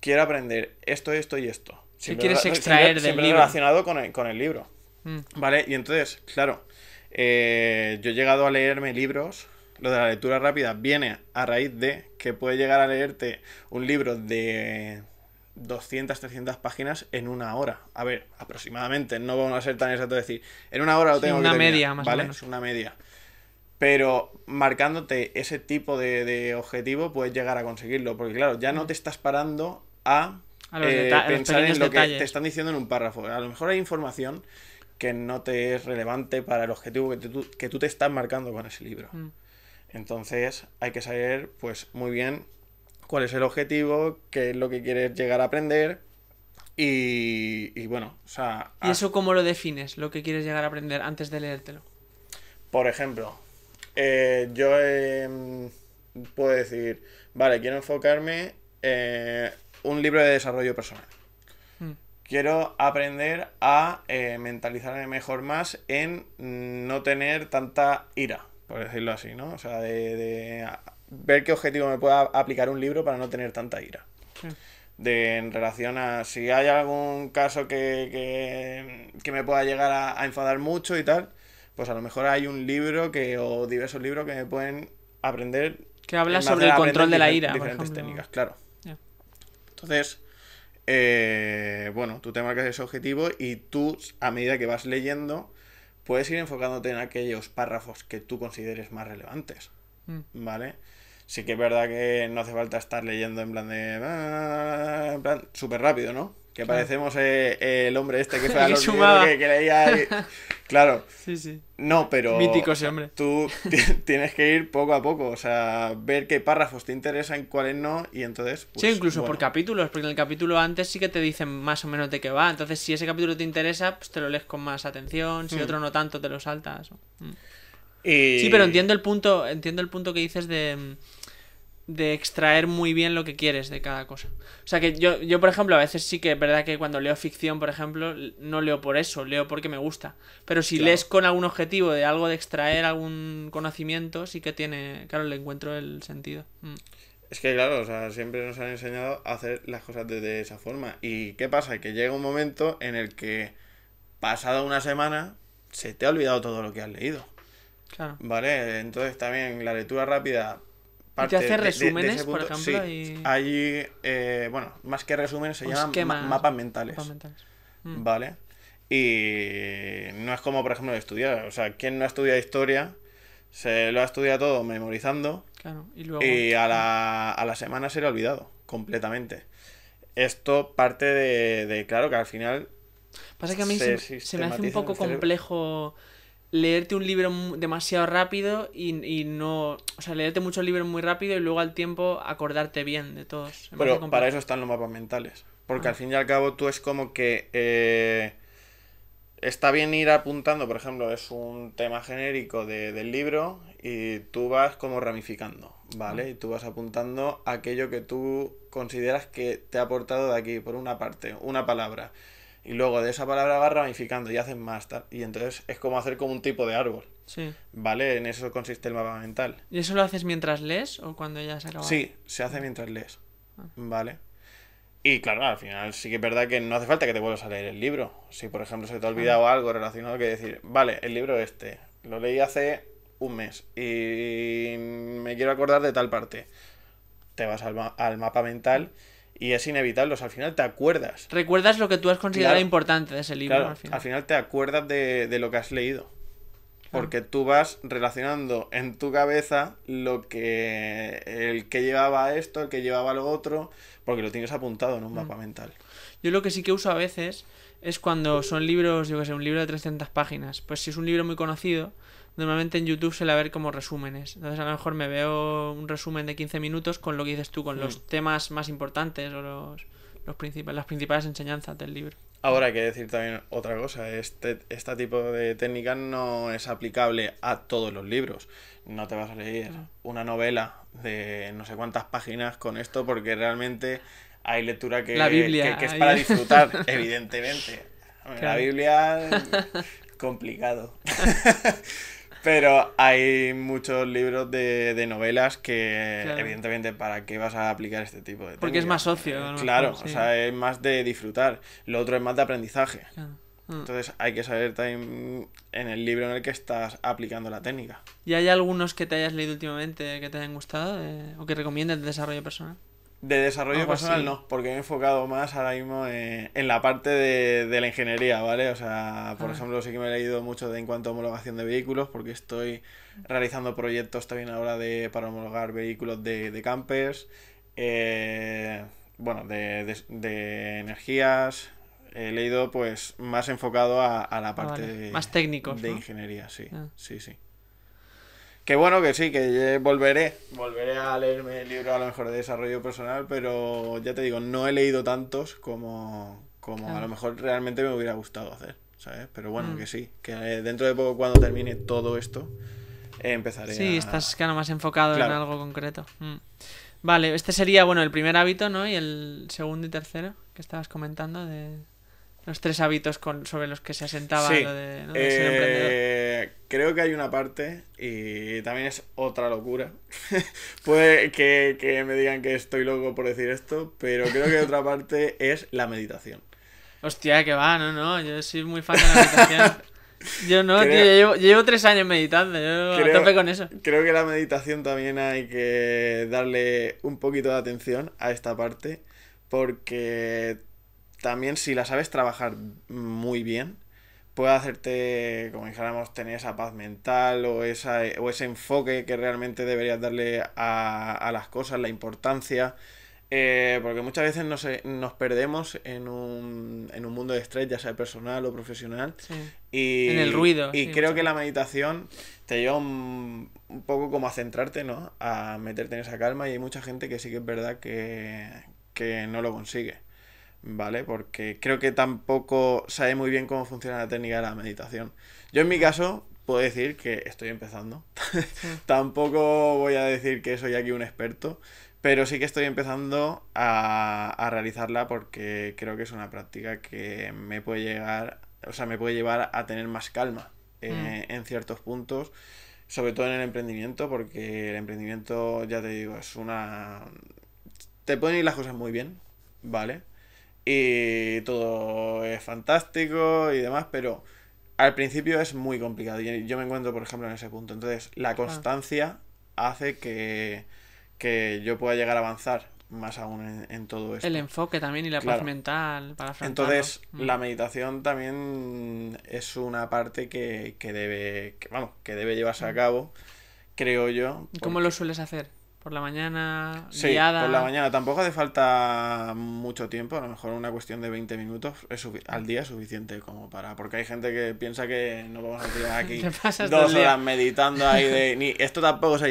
quiero aprender esto, esto y esto. ¿Qué quieres extraer del siempre libro? relacionado con el libro. Mm. ¿Vale? Y entonces, claro, yo he llegado a leerme libros. Lo de la lectura rápida viene a raíz de que puedes llegar a leerte un libro de 200, 300 páginas en una hora. A ver, aproximadamente, no vamos a ser tan exactos de decir, en una hora lo Sí, tengo una que terminar, media, más o ¿vale? menos. Es una media. Pero marcándote ese tipo de objetivo puedes llegar a conseguirlo, porque claro, ya no te estás parando a A los los pensar pequeños en lo que detalles. te están diciendo en un párrafo. A lo mejor hay información que no te es relevante para el objetivo que tú te estás marcando con ese libro. Mm. Entonces hay que saber pues muy bien cuál es el objetivo, qué es lo que quieres llegar a aprender, y bueno, o sea, ¿Y eso cómo lo defines? Lo que quieres llegar a aprender antes de leértelo. por ejemplo, yo puedo decir, vale, quiero enfocarme en un libro de desarrollo personal. Mm. Quiero aprender a mentalizarme mejor más en no tener tanta ira, por decirlo así, ¿no? O sea, de ver qué objetivo me pueda aplicar un libro para no tener tanta ira. Sí. En relación a si hay algún caso que me pueda llegar a enfadar mucho y tal, pues a lo mejor hay un libro o diversos libros que me pueden aprender. Que habla me sobre hacen el control de la aprender ira, por diferentes ejemplo. técnicas, claro. Ya. Entonces, bueno, tú te marcas ese objetivo y tú, a medida que vas leyendo, puedes ir enfocándote en aquellos párrafos que tú consideres más relevantes, Mm. ¿vale? Sí que es verdad que no hace falta estar leyendo en plan en plan súper rápido, ¿no? Que Claro. parecemos el hombre este que fue a Que los sumaba. libros que leía ahí. Claro. Sí, sí. No, pero Mítico ese hombre. tú tienes que ir poco a poco, o sea, ver qué párrafos te interesan, cuáles no, y entonces, pues, Sí, incluso por bueno. capítulos, porque en el capítulo antes sí que te dicen más o menos de qué va. Entonces, si ese capítulo te interesa, pues te lo lees con más atención. Si otro no tanto, te lo saltas. Y... Sí, pero entiendo el punto que dices de extraer muy bien lo que quieres de cada cosa. O sea que yo, por ejemplo, a veces sí que es verdad que cuando leo ficción, por ejemplo, no leo por eso, leo porque me gusta. Pero si Claro. lees con algún objetivo de algo de extraer algún conocimiento, sí que tiene, claro, le encuentro el sentido. Es que claro, o sea, siempre nos han enseñado a hacer las cosas de esa forma. ¿Y qué pasa? Que llega un momento en el que, pasada una semana, se te ha olvidado todo lo que has leído. Claro. ¿Vale? Entonces también la lectura rápida Y te hace de resúmenes, ese por punto. ejemplo, Sí, y... hay, bueno, más que resúmenes se o llaman esquemas. mapas mentales. Mapas mentales. ¿Vale? Y no es como, por ejemplo, estudiar. O sea, quien no estudia historia, se lo ha estudiado todo memorizando Claro, y luego... y a la semana se le ha olvidado completamente. Esto parte claro, que al final Pasa que a mí se se me hace un sistematiza en poco el cerebro. complejo leerte un libro demasiado rápido y no... O sea, leerte muchos libros muy rápido y luego al tiempo acordarte bien de todos. Se me hace Pero complejo. para eso están los mapas mentales. Porque Ah. al fin y al cabo tú es como que está bien ir apuntando, por ejemplo, es un tema genérico del libro y tú vas como ramificando, ¿vale? Y tú vas apuntando aquello que tú consideras que te ha aportado de aquí, por una parte, una palabra. Y luego de esa palabra vas ramificando y haces más, tal. Y entonces es como hacer como un tipo de árbol, Sí. ¿vale? En eso consiste el mapa mental. ¿Y eso lo haces mientras lees o cuando ya se acaba? Sí, se hace mientras lees, ¿vale? Y claro, al final sí que es verdad que no hace falta que te vuelvas a leer el libro. Si por ejemplo se te ha olvidado algo relacionado, que decir, vale, el libro este, lo leí hace un mes y me quiero acordar de tal parte. Te vas al mapa mental y es inevitable, o sea, al final te acuerdas. Recuerdas lo que tú has considerado Claro. importante de ese libro Claro, al final. te acuerdas de lo que has leído. Porque tú vas relacionando en tu cabeza el que llevaba esto, el que llevaba lo otro, porque lo tienes apuntado en un mapa mental. Yo lo que sí que uso a veces es cuando son libros, yo que sé, un libro de 300 páginas. Pues si es un libro muy conocido, normalmente en YouTube suele haber como resúmenes. Entonces a lo mejor me veo un resumen de 15 minutos con lo que dices tú, con los temas más importantes o las principales enseñanzas del libro. Ahora hay que decir también otra cosa, este tipo de técnicas no es aplicable a todos los libros. No te vas a leer una novela de no sé cuántas páginas con esto porque realmente hay lectura La Biblia, que es ahí. para disfrutar, evidentemente. La Claro. Biblia, complicado. Pero hay muchos libros de novelas que, Claro. evidentemente, ¿para qué vas a aplicar este tipo de técnicas? Porque es más ocio, a lo Claro, mejor, sí. o sea, es más de disfrutar. Lo otro es más de aprendizaje. Claro. Entonces hay que saber también en el libro en el que estás aplicando la técnica. ¿Y hay algunos que te hayas leído últimamente que te hayan gustado o que recomiendes de desarrollo personal? De desarrollo Algo personal así. no, porque me he enfocado más ahora mismo en la parte de la ingeniería, ¿vale? O sea, por ejemplo, sí que me he leído mucho en cuanto a homologación de vehículos, porque estoy realizando proyectos también ahora para homologar vehículos de campers, bueno, de energías. He leído pues más enfocado a la parte Vale. Más técnicos, de ¿no? ingeniería, sí, Ah. sí, sí. Que bueno, que sí, que volveré a leerme el libro a lo mejor de desarrollo personal, pero ya te digo, no he leído tantos como a lo mejor realmente me hubiera gustado hacer, ¿sabes? Pero bueno, que sí, que dentro de poco cuando termine todo esto, empezaré Sí, estás claro, más enfocado Claro. en algo concreto. Vale, este sería, bueno, el primer hábito, ¿no? Y el segundo y tercero que estabas comentando de los 3 hábitos sobre los que se asentaba Sí, lo de, ¿no? de ser emprendedor. creo que hay una parte, y también es otra locura, puede que me digan que estoy loco por decir esto, pero creo que otra parte es la meditación. Hostia, que va, no, yo soy muy fan de la meditación. Yo no, Creo- tío, yo llevo 3 años meditando, yo a tope con eso. Creo que la meditación también hay que darle un poquito de atención a esta parte, porque también si la sabes trabajar muy bien, puede hacerte, como dijéramos, tener esa paz mental o ese enfoque que realmente deberías darle a las cosas, la importancia. Porque muchas veces nos perdemos en un mundo de estrés, ya sea personal o profesional. Sí. Y, En el ruido. Y sí, creo que mucho. la meditación te lleva un poco como a centrarte, ¿no? A meterte en esa calma y hay mucha gente que sí que es verdad que no lo consigue, ¿vale? Porque creo que tampoco sabe muy bien cómo funciona la técnica de la meditación. Yo en mi caso puedo decir que estoy empezando. Sí. Tampoco voy a decir que soy aquí un experto, pero sí que estoy empezando a realizarla porque creo que es una práctica que me puede llegar, o sea, me puede llevar a tener más calma en ciertos puntos, sobre todo en el emprendimiento, porque el emprendimiento, ya te digo, es una... Te pueden ir las cosas muy bien, ¿vale? Y todo es fantástico y demás, pero al principio es muy complicado. Y yo me encuentro, por ejemplo, en ese punto. Entonces, la Claro. constancia hace que yo pueda llegar a avanzar más aún en todo El esto. enfoque también y la paz Claro. mental para afrontarlo. Entonces, la meditación también es una parte que debe llevarse a cabo, creo yo. ¿Y cómo lo sueles hacer? ¿Por la mañana? Sí, por la ¿Guiada? mañana tampoco hace falta mucho tiempo, a lo mejor una cuestión de 20 minutos al día es suficiente como para... Porque hay gente que piensa que no vamos a tirar aquí Te pasas todo el 2 horas día. meditando ahí de... Ni, esto tampoco se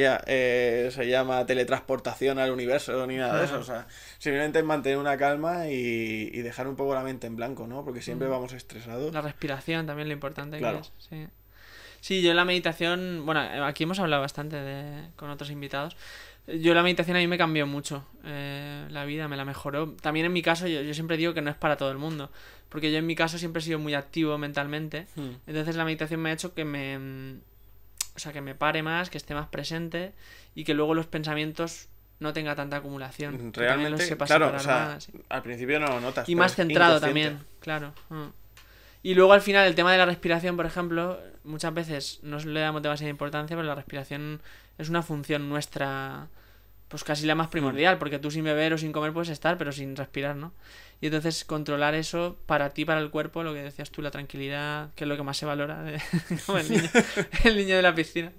llama teletransportación al universo ni nada de eso, o sea, simplemente es mantener una calma y dejar un poco la mente en blanco, ¿no? Porque siempre vamos estresados. La respiración también, lo importante Claro. que es. Sí. Sí, yo la meditación, bueno, aquí hemos hablado bastante con otros invitados. Yo la meditación a mí me cambió mucho la vida, me la mejoró. También en mi caso, yo siempre digo que no es para todo el mundo, porque yo en mi caso siempre he sido muy activo mentalmente. Entonces la meditación me ha hecho o sea, que me pare más, que esté más presente y que luego los pensamientos no tenga tanta acumulación. Que también los Realmente, sepa claro, separar o sea, más. al principio no lo notas, Y pero más es centrado inconsciente. también, claro. Y luego al final el tema de la respiración, por ejemplo, muchas veces no le damos demasiada importancia, pero la respiración es una función nuestra, pues casi la más primordial, porque tú sin beber o sin comer puedes estar, pero sin respirar, ¿no? Y entonces controlar eso para ti, para el cuerpo, lo que decías tú, la tranquilidad, que es lo que más se valora, como el niño de la piscina.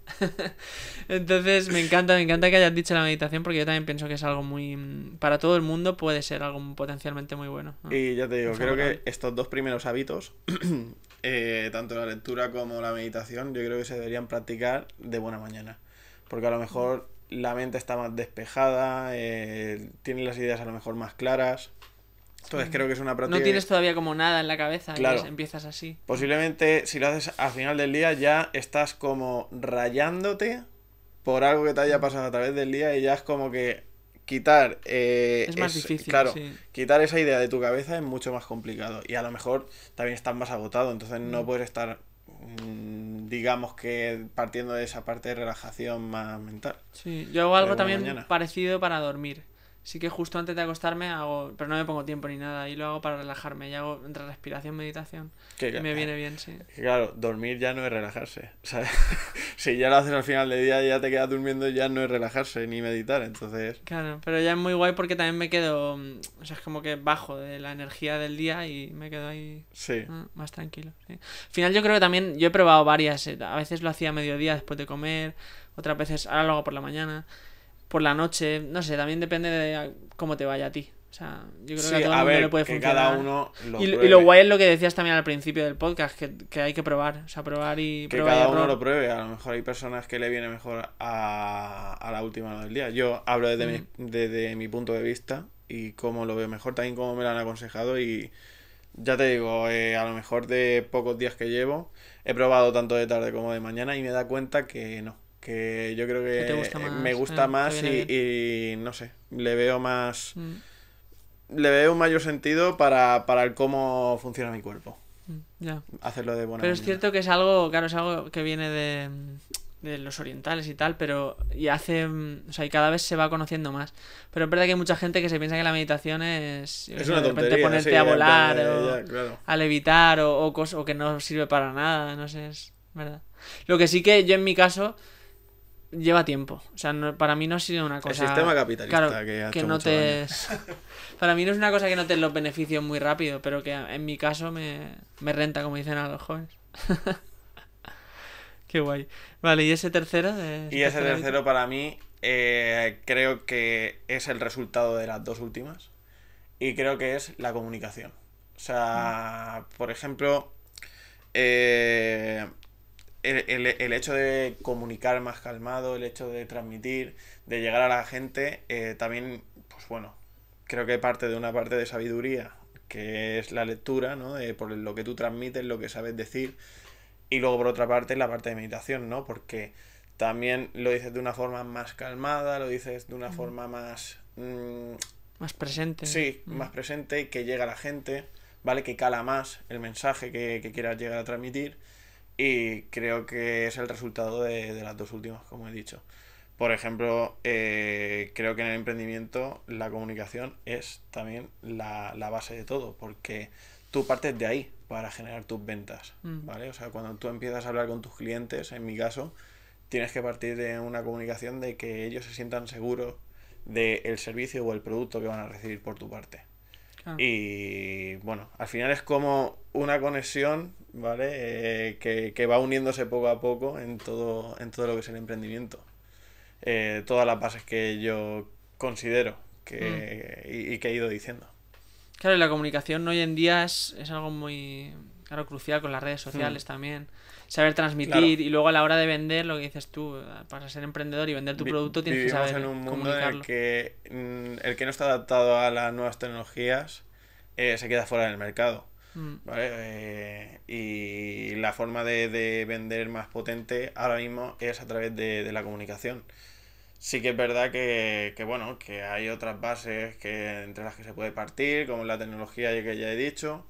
Entonces me encanta que hayas dicho la meditación, porque yo también pienso que es algo muy... Para todo el mundo puede ser algo potencialmente muy bueno, ¿no? Y ya te digo, Muy creo favorable. que estos dos primeros hábitos, tanto la lectura como la meditación, yo creo que se deberían practicar de buena mañana. Porque a lo mejor la mente está más despejada, tiene las ideas a lo mejor más claras. Entonces creo que es una práctica No que tienes todavía como nada en la cabeza Claro. y empiezas así. posiblemente si lo haces al final del día ya estás como rayándote por algo que te haya pasado a través del día y ya es como que quitar Es más difícil, claro, sí. quitar esa idea de tu cabeza es mucho más complicado y a lo mejor también estás más agotado, entonces no puedes estar digamos que partiendo de esa parte de relajación más mental Sí, yo hago de algo buena también mañana. parecido para dormir. Sí que justo antes de acostarme hago, pero no me pongo tiempo ni nada, y lo hago para relajarme, y hago entre respiración, meditación. Que, Y me viene bien, sí. que claro, dormir ya no es relajarse. O sea, si ya lo haces al final del día y ya te quedas durmiendo, ya no es relajarse ni meditar. Entonces, Claro, pero ya es muy guay porque también me quedo, o sea, es como que bajo de la energía del día y me quedo ahí sí. más tranquilo. Sí. Al final yo creo que también, yo he probado varias, a veces lo hacía a mediodía después de comer, otras veces, ahora lo hago por la mañana, por la noche, no sé, también depende de cómo te vaya a ti. O sea, yo creo Sí, que a todo el a mundo le ver, puede que funcionar. cada uno lo Y pruebe. lo guay es lo que decías también al principio del podcast, que hay que probar, o sea, probar y Que prueba y cada uno error. lo pruebe. A lo mejor hay personas que le viene mejor a la última hora del día. Yo hablo desde mi punto de vista y cómo lo veo mejor, también cómo me lo han aconsejado. Y ya te digo, a lo mejor de pocos días que llevo, he probado tanto de tarde como de mañana y me da cuenta que no. Que yo creo Que te que gusta más, me gusta te más viene bien. y no sé, le veo un mayor sentido para el cómo funciona mi cuerpo. Ya. Hacerlo de buena Pero es mañana. cierto que es algo, claro, es algo que viene de los orientales y tal, pero y hace, o sea, y cada vez se va conociendo más. Pero es verdad que hay mucha gente que se piensa que la meditación es, yo qué Es sé, una de repente tontería, ponerte sí, a en plan volar de- o ya, claro. a levitar o que no sirve para nada, no sé, es verdad. Lo que sí que yo en mi caso lleva tiempo, o sea, para mí no ha sido una cosa... El sistema capitalista claro, que ha que hecho no mucho te... daño. Para mí no es una cosa que no te den los beneficios muy rápido, pero que en mi caso me renta, como dicen a los jóvenes. Qué guay. Vale, ¿y ese tercero? Y ese tercero para mí creo que es el resultado de las dos últimas. Y creo que es la comunicación. O sea, por ejemplo, eh, el hecho de comunicar más calmado, el hecho de transmitir, de llegar a la gente, también, pues bueno, creo que parte de una parte de sabiduría, que es la lectura, ¿no? Por lo que tú transmites, lo que sabes decir. Y luego, por otra parte, la parte de meditación, ¿no? Porque también lo dices de una forma más calmada, lo dices de una forma más... Más presente. sí, más presente, que llega a la gente, ¿vale? Que cala más el mensaje que quieras llegar a transmitir. Y creo que es el resultado de las dos últimas, como he dicho. Por ejemplo, creo que en el emprendimiento la comunicación es también la base de todo, porque tú partes de ahí para generar tus ventas, ¿vale? O sea, cuando tú empiezas a hablar con tus clientes, en mi caso, tienes que partir de una comunicación de que ellos se sientan seguros del servicio o el producto que van a recibir por tu parte. Claro. Y bueno, al final es como una conexión, ¿vale? Que va uniéndose poco a poco en todo lo que es el emprendimiento. Todas las bases que yo considero y que he ido diciendo. Claro, y la comunicación hoy en día es algo muy, claro, crucial con las redes sociales también. Saber transmitir Claro. y luego a la hora de vender, lo que dices tú, para ser emprendedor y vender tu producto tienes que Vivimos saber en un mundo en comunicarlo. el que el que no está adaptado a las nuevas tecnologías se queda fuera del mercado. ¿Vale? Y la forma de vender más potente ahora mismo es a través de la comunicación. Sí que es verdad bueno, que hay otras bases entre las que se puede partir, como la tecnología que ya he dicho,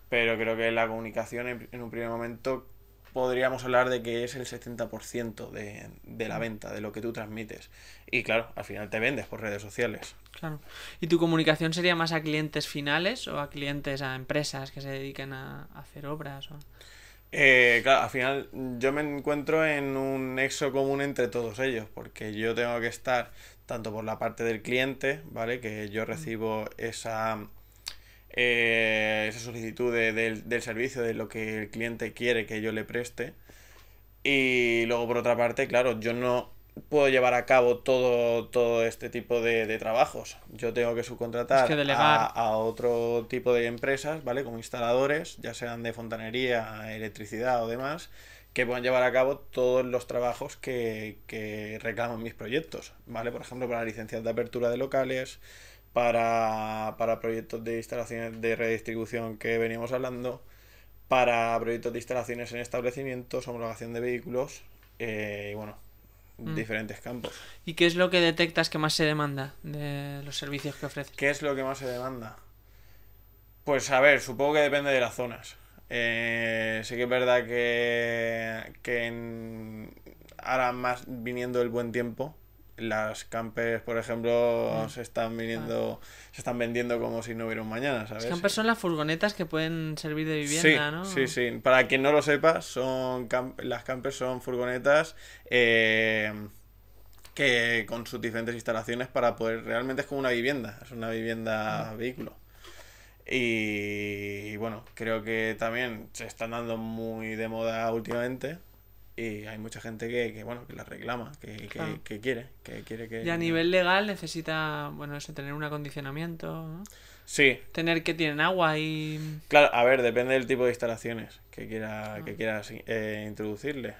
pero creo que la comunicación en un primer momento podríamos hablar de que es el 70% de la venta, de lo que tú transmites. Y claro, al final te vendes por redes sociales. Claro. ¿Y tu comunicación sería más a clientes finales o a clientes, a empresas que se dediquen a hacer obras? Claro, al final yo me encuentro en un nexo común entre todos ellos, porque yo tengo que estar tanto por la parte del cliente, ¿vale? Que yo recibo esa solicitud del servicio, de lo que el cliente quiere que yo le preste. Y luego por otra parte, claro, yo no puedo llevar a cabo todo este tipo de trabajos. Yo tengo que Es subcontratar que delegar. a otro tipo de empresas, ¿vale? Como instaladores, ya sean de fontanería, electricidad o demás, que puedan llevar a cabo todos los trabajos que reclaman mis proyectos, ¿vale? Por ejemplo, para licencias de apertura de locales, para proyectos de instalaciones de redistribución que veníamos hablando, para proyectos de instalaciones en establecimientos, homologación de vehículos, y bueno, diferentes campos. ¿Y qué es lo que detectas que más se demanda de los servicios que ofreces? ¿Qué es lo que más se demanda? Pues a ver, supongo que depende de las zonas. Sí que es verdad ahora más viniendo el buen tiempo, las campers, por ejemplo, se están vendiendo como si no hubiera un mañana, ¿sabes? Los campers son las furgonetas que pueden servir de vivienda, Sí, ¿no? sí. Para quien no lo sepa, las campers son furgonetas que con sus diferentes instalaciones para poder... Realmente es como una vivienda, es una vivienda vehículo. Y bueno, creo que también se están dando muy de moda últimamente. Y hay mucha gente que bueno, que las reclama, que quiere que... Y a nivel legal necesita, bueno, eso, tener un acondicionamiento, ¿no? Sí. Tener que tienen agua y... Claro, a ver, depende del tipo de instalaciones que quieras introducirle.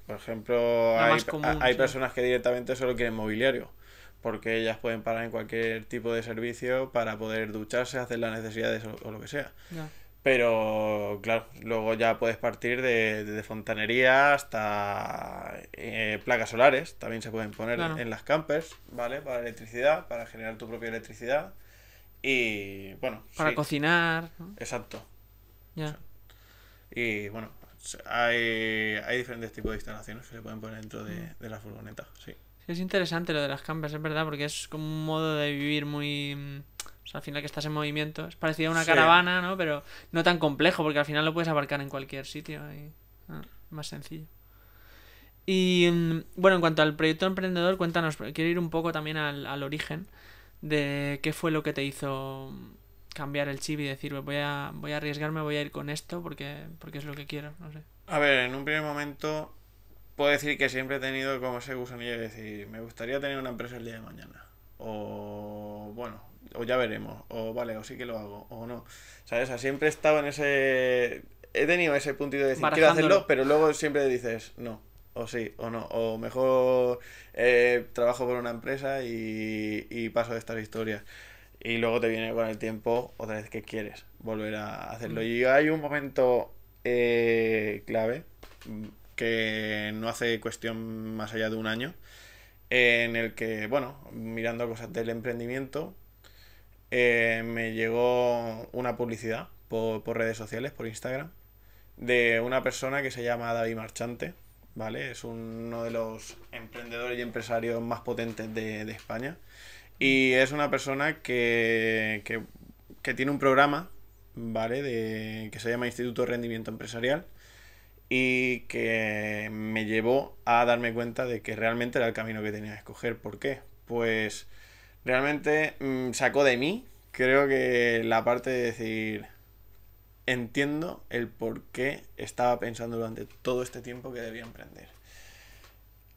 Por ejemplo, La hay, más común, hay sí. personas que directamente solo quieren mobiliario, porque ellas pueden parar en cualquier tipo de servicio para poder ducharse, hacer las necesidades o lo que sea. Ya. Pero, claro, luego ya puedes partir de fontanería hasta placas solares, también se pueden poner Claro. en las campers, ¿vale? Para electricidad, para generar tu propia electricidad. Y, bueno, Para sí, cocinar, ¿no? exacto. Ya. Y, bueno, hay diferentes tipos de instalaciones que se pueden poner dentro de la furgoneta, sí. Sí, es interesante lo de las campers, es verdad, porque es como un modo de vivir muy... O sea, al final que estás en movimiento. Es parecido a una Sí. caravana, ¿no? Pero no tan complejo, porque al final lo puedes aparcar en cualquier sitio. Más sencillo. Y bueno, en cuanto al proyecto emprendedor, cuéntanos, quiero ir un poco también al origen de qué fue lo que te hizo cambiar el chip y decir, voy a arriesgarme, voy a ir con esto porque es lo que quiero, no sé. A ver, en un primer momento puedo decir que siempre he tenido como ese gusanillo de decir, me gustaría tener una empresa el día de mañana. O bueno, o ya veremos. O vale, o sí que lo hago, o no. ¿Sabes? O sea, siempre he estado en ese... He tenido ese puntito de decir, quiero hacerlo, pero luego siempre dices, no. O sí, o no. O mejor trabajo por una empresa y paso de estas historias. Y luego te viene con el tiempo otra vez que quieres volver a hacerlo. Y hay un momento clave que no hace cuestión más allá de un año, en el que, bueno, mirando cosas del emprendimiento, me llegó una publicidad por redes sociales, por Instagram, de una persona que se llama David Marchante, ¿vale? Es uno de los emprendedores y empresarios más potentes de España. Y es una persona que tiene un programa, ¿vale? Que se llama Instituto de Rendimiento Empresarial y que me llevó a darme cuenta de que realmente era el camino que tenía que escoger. ¿Por qué? Pues realmente sacó de mí, creo que la parte de decir, entiendo el por qué estaba pensando durante todo este tiempo que debía emprender.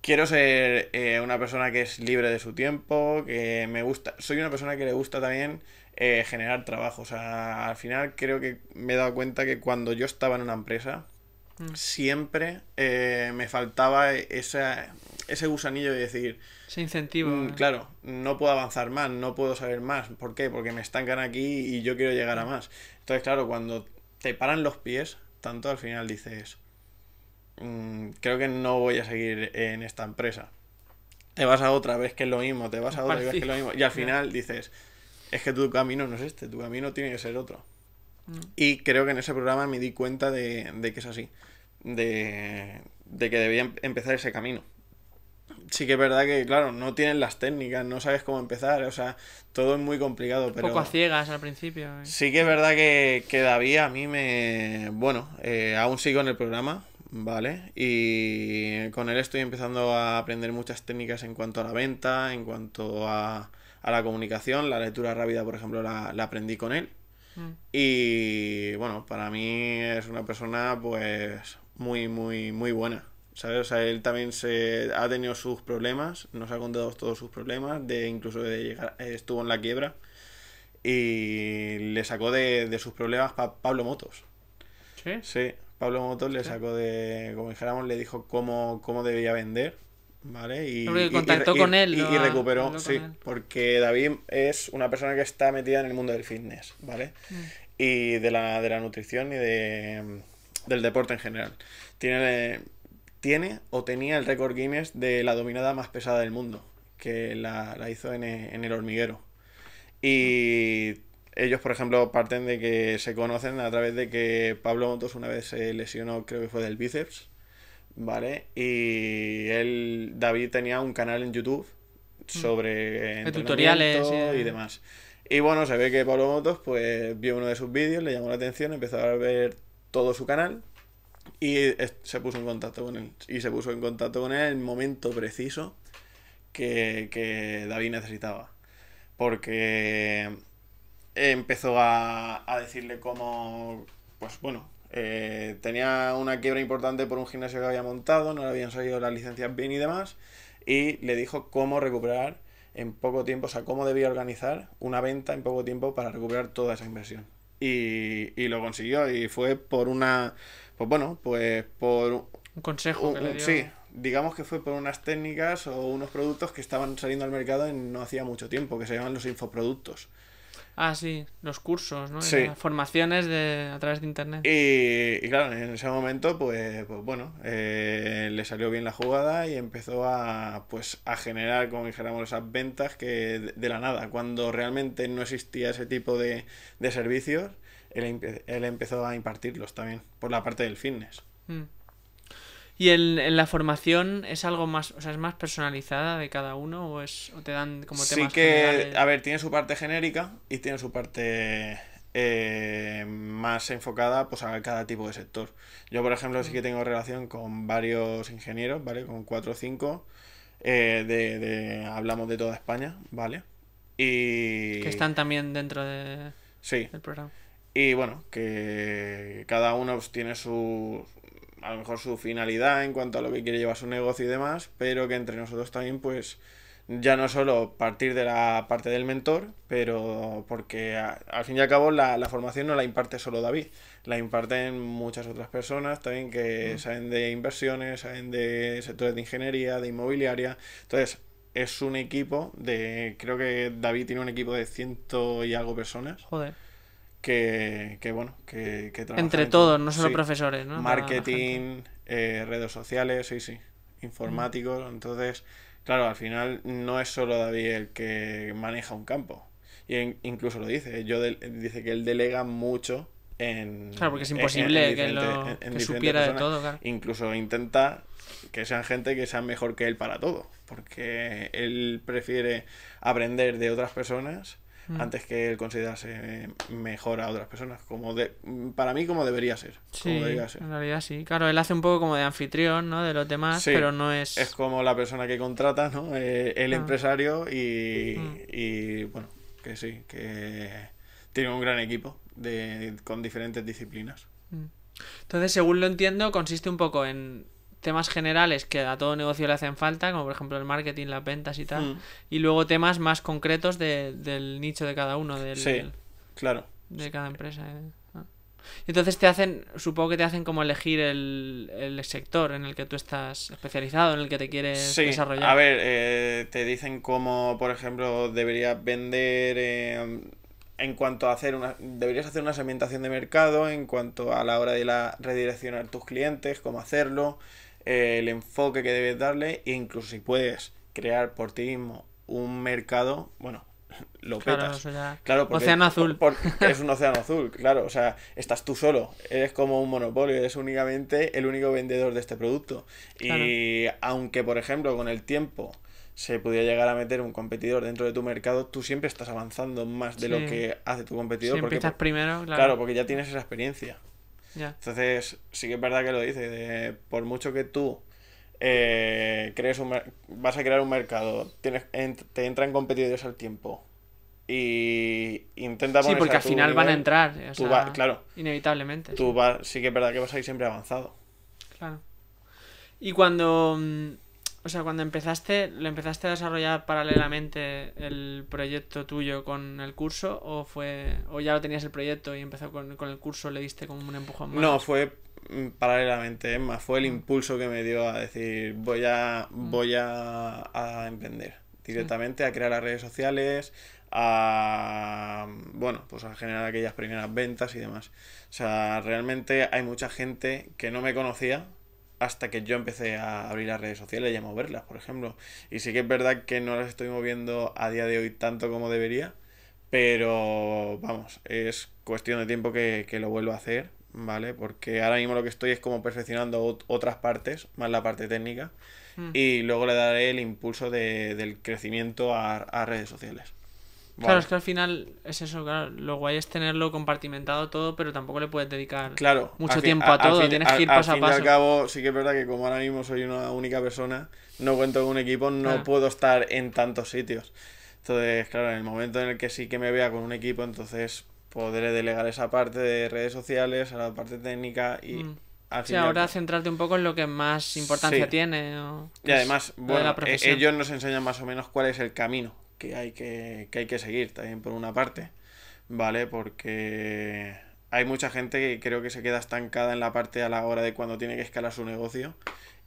Quiero ser una persona que es libre de su tiempo, que me gusta. Soy una persona que le gusta también generar trabajo. O sea, al final creo que me he dado cuenta que cuando yo estaba en una empresa, siempre me faltaba ese gusanillo de decir, ese incentivo. Claro, no puedo avanzar más, no puedo saber más. ¿Por qué? Porque me estancan aquí y yo quiero llegar a más. Entonces, claro, cuando te paran los pies, tanto al final dices, creo que no voy a seguir en esta empresa. Te vas a otra vez que es lo mismo, te vas a otra vez que es lo mismo. Y al final dices, es que tu camino no es este, tu camino tiene que ser otro. Y creo que en ese programa me di cuenta de que es así. De que debía empezar ese camino. Sí que es verdad que, claro, no tienes las técnicas, no sabes cómo empezar, o sea, todo es muy complicado, pero... Un poco a ciegas al principio. Sí que es verdad que David a mí me... Bueno, aún sigo en el programa, ¿vale? Y con él estoy empezando a aprender muchas técnicas en cuanto a la venta, en cuanto a la comunicación, la lectura rápida, por ejemplo, la aprendí con él. Y bueno, para mí es una persona pues muy, muy, muy buena. ¿Sabes? O sea, él también ha tenido sus problemas, nos ha contado todos sus problemas, incluso de llegar, estuvo en la quiebra y le sacó de sus problemas Pablo Motos. ¿Sí? Sí, Pablo Motos le sacó como dijéramos, le dijo cómo debía vender, ¿vale? Y contactó con él. Y recuperó, sí, porque David es una persona que está metida en el mundo del fitness, ¿vale? Y de la nutrición y del deporte en general. Tiene o tenía el récord Guinness de la dominada más pesada del mundo, que la hizo en El Hormiguero. Y ellos, por ejemplo, parten de que se conocen a través de que Pablo Motos una vez se lesionó, creo que fue del bíceps, ¿vale? Y David tenía un canal en YouTube sobre tutoriales y demás. Y bueno, se ve que Pablo Motos pues vio uno de sus vídeos, le llamó la atención, empezó a ver todo su canal y se puso en contacto con él. Y se puso en contacto con él en el momento preciso que David necesitaba. Porque empezó a decirle cómo, pues bueno, tenía una quiebra importante por un gimnasio que había montado, no le habían salido las licencias bien y demás, y le dijo cómo recuperar en poco tiempo, o sea, cómo debía organizar una venta en poco tiempo para recuperar toda esa inversión. Y lo consiguió, y fue por pues bueno, pues por un consejo que le dio. Sí, digamos que fue por unas técnicas o unos productos que estaban saliendo al mercado en no hacía mucho tiempo, que se llaman los infoproductos. Ah, sí, los cursos, ¿no? Sí. Las formaciones a través de internet. Y claro, en ese momento, pues bueno, le salió bien la jugada y empezó a generar, como dijéramos, esas ventas que de la nada, cuando realmente no existía ese tipo de servicios, él empezó a impartirlos también, por la parte del fitness. ¿Y en la formación es algo más, o sea, es más personalizada de cada uno o te dan como temas generales? A ver, tiene su parte genérica y tiene su parte más enfocada pues a cada tipo de sector. Yo, por ejemplo, sí que tengo relación con varios ingenieros, ¿vale? Con 4 o 5, hablamos de toda España, ¿vale? Y... que están también dentro del sí. programa. Y bueno, que cada uno tiene a lo mejor su finalidad en cuanto a lo que quiere llevar su negocio y demás, pero que entre nosotros también, pues, ya no solo partir de la parte del mentor, pero porque al fin y al cabo la formación no la imparte solo David, la imparten muchas otras personas también que saben de inversiones, saben de sectores de ingeniería, de inmobiliaria. Entonces, es un equipo creo que David tiene un equipo de 100 y algo personas. Joder. Que bueno, que trabajan Entre todos, no solo sí, profesores, ¿no? marketing, redes sociales, sí, informáticos. Entonces, claro, al final no es solo David el que maneja un campo. Y incluso lo dice, dice que él delega mucho claro, porque es imposible que supiera de todo, claro. Incluso intenta que sean gente que sea mejor que él para todo, porque él prefiere aprender de otras personas antes que él considerarse mejor a otras personas, para mí como debería ser. Sí, en realidad sí. Claro, él hace un poco como de anfitrión, ¿no? De los demás, sí, pero no es... Es como la persona que contrata, ¿no? El empresario y bueno, que sí, que tiene un gran equipo con diferentes disciplinas. Entonces, según lo entiendo, consiste un poco en temas generales que a todo negocio le hacen falta, como por ejemplo el marketing, las ventas y tal, y luego temas más concretos del nicho de cada uno, sí, claro, de cada empresa. Entonces supongo que te hacen como elegir el sector en el que tú estás especializado, en el que te quieres desarrollar. A ver, te dicen cómo, por ejemplo, deberías vender en cuanto a deberías hacer una segmentación de mercado, en cuanto a la hora de redireccionar tus clientes, cómo hacerlo, el enfoque que debes darle, e incluso si puedes crear por ti mismo un mercado, bueno, lo petas. Claro, porque océano azul. Es un océano azul, claro. O sea, estás tú solo. Eres como un monopolio. Eres únicamente el único vendedor de este producto. Claro. Y aunque, por ejemplo, con el tiempo se pudiera llegar a meter un competidor dentro de tu mercado, tú siempre estás avanzando más de lo que hace tu competidor. Si empiezas primero, claro, porque ya tienes esa experiencia. Ya. Entonces, sí que es verdad que lo dice. Por mucho que tú vas a crear un mercado, te entran competidores al tiempo y intenta poner. Sí, porque al final van a entrar, claro, inevitablemente. Sí que es verdad que vas a ir siempre avanzado. Claro. Y cuando empezaste, ¿lo empezaste a desarrollar paralelamente el proyecto tuyo con el curso o ya lo tenías el proyecto y empezó con el curso, le diste como un empujón más? No, fue paralelamente, es más, fue el impulso que me dio a decir voy a emprender directamente, a crear las redes sociales, pues a generar aquellas primeras ventas y demás. O sea, realmente hay mucha gente que no me conocía hasta que yo empecé a abrir las redes sociales y a moverlas, por ejemplo. Y sí que es verdad que no las estoy moviendo a día de hoy tanto como debería, pero vamos, es cuestión de tiempo que lo vuelvo a hacer, ¿vale? Porque ahora mismo lo que estoy es como perfeccionando otras partes, más la parte técnica, y luego le daré el impulso del crecimiento a redes sociales. Vale. Claro, es que al final es eso, claro, lo guay es tenerlo compartimentado todo, pero tampoco le puedes dedicar mucho tiempo a todo, tienes que ir paso a paso. Al fin y al cabo, sí que es verdad que como ahora mismo soy una única persona, no cuento con un equipo, no puedo estar en tantos sitios. Entonces, claro, en el momento en el que sí que me vea con un equipo, entonces podré delegar esa parte de redes sociales a la parte técnica y... ahora centrarte un poco en lo que más importancia tiene. Y además, bueno, ellos nos enseñan más o menos cuál es el camino que hay que seguir también por una parte, ¿vale? Porque hay mucha gente que creo que se queda estancada en la parte a la hora de cuando tiene que escalar su negocio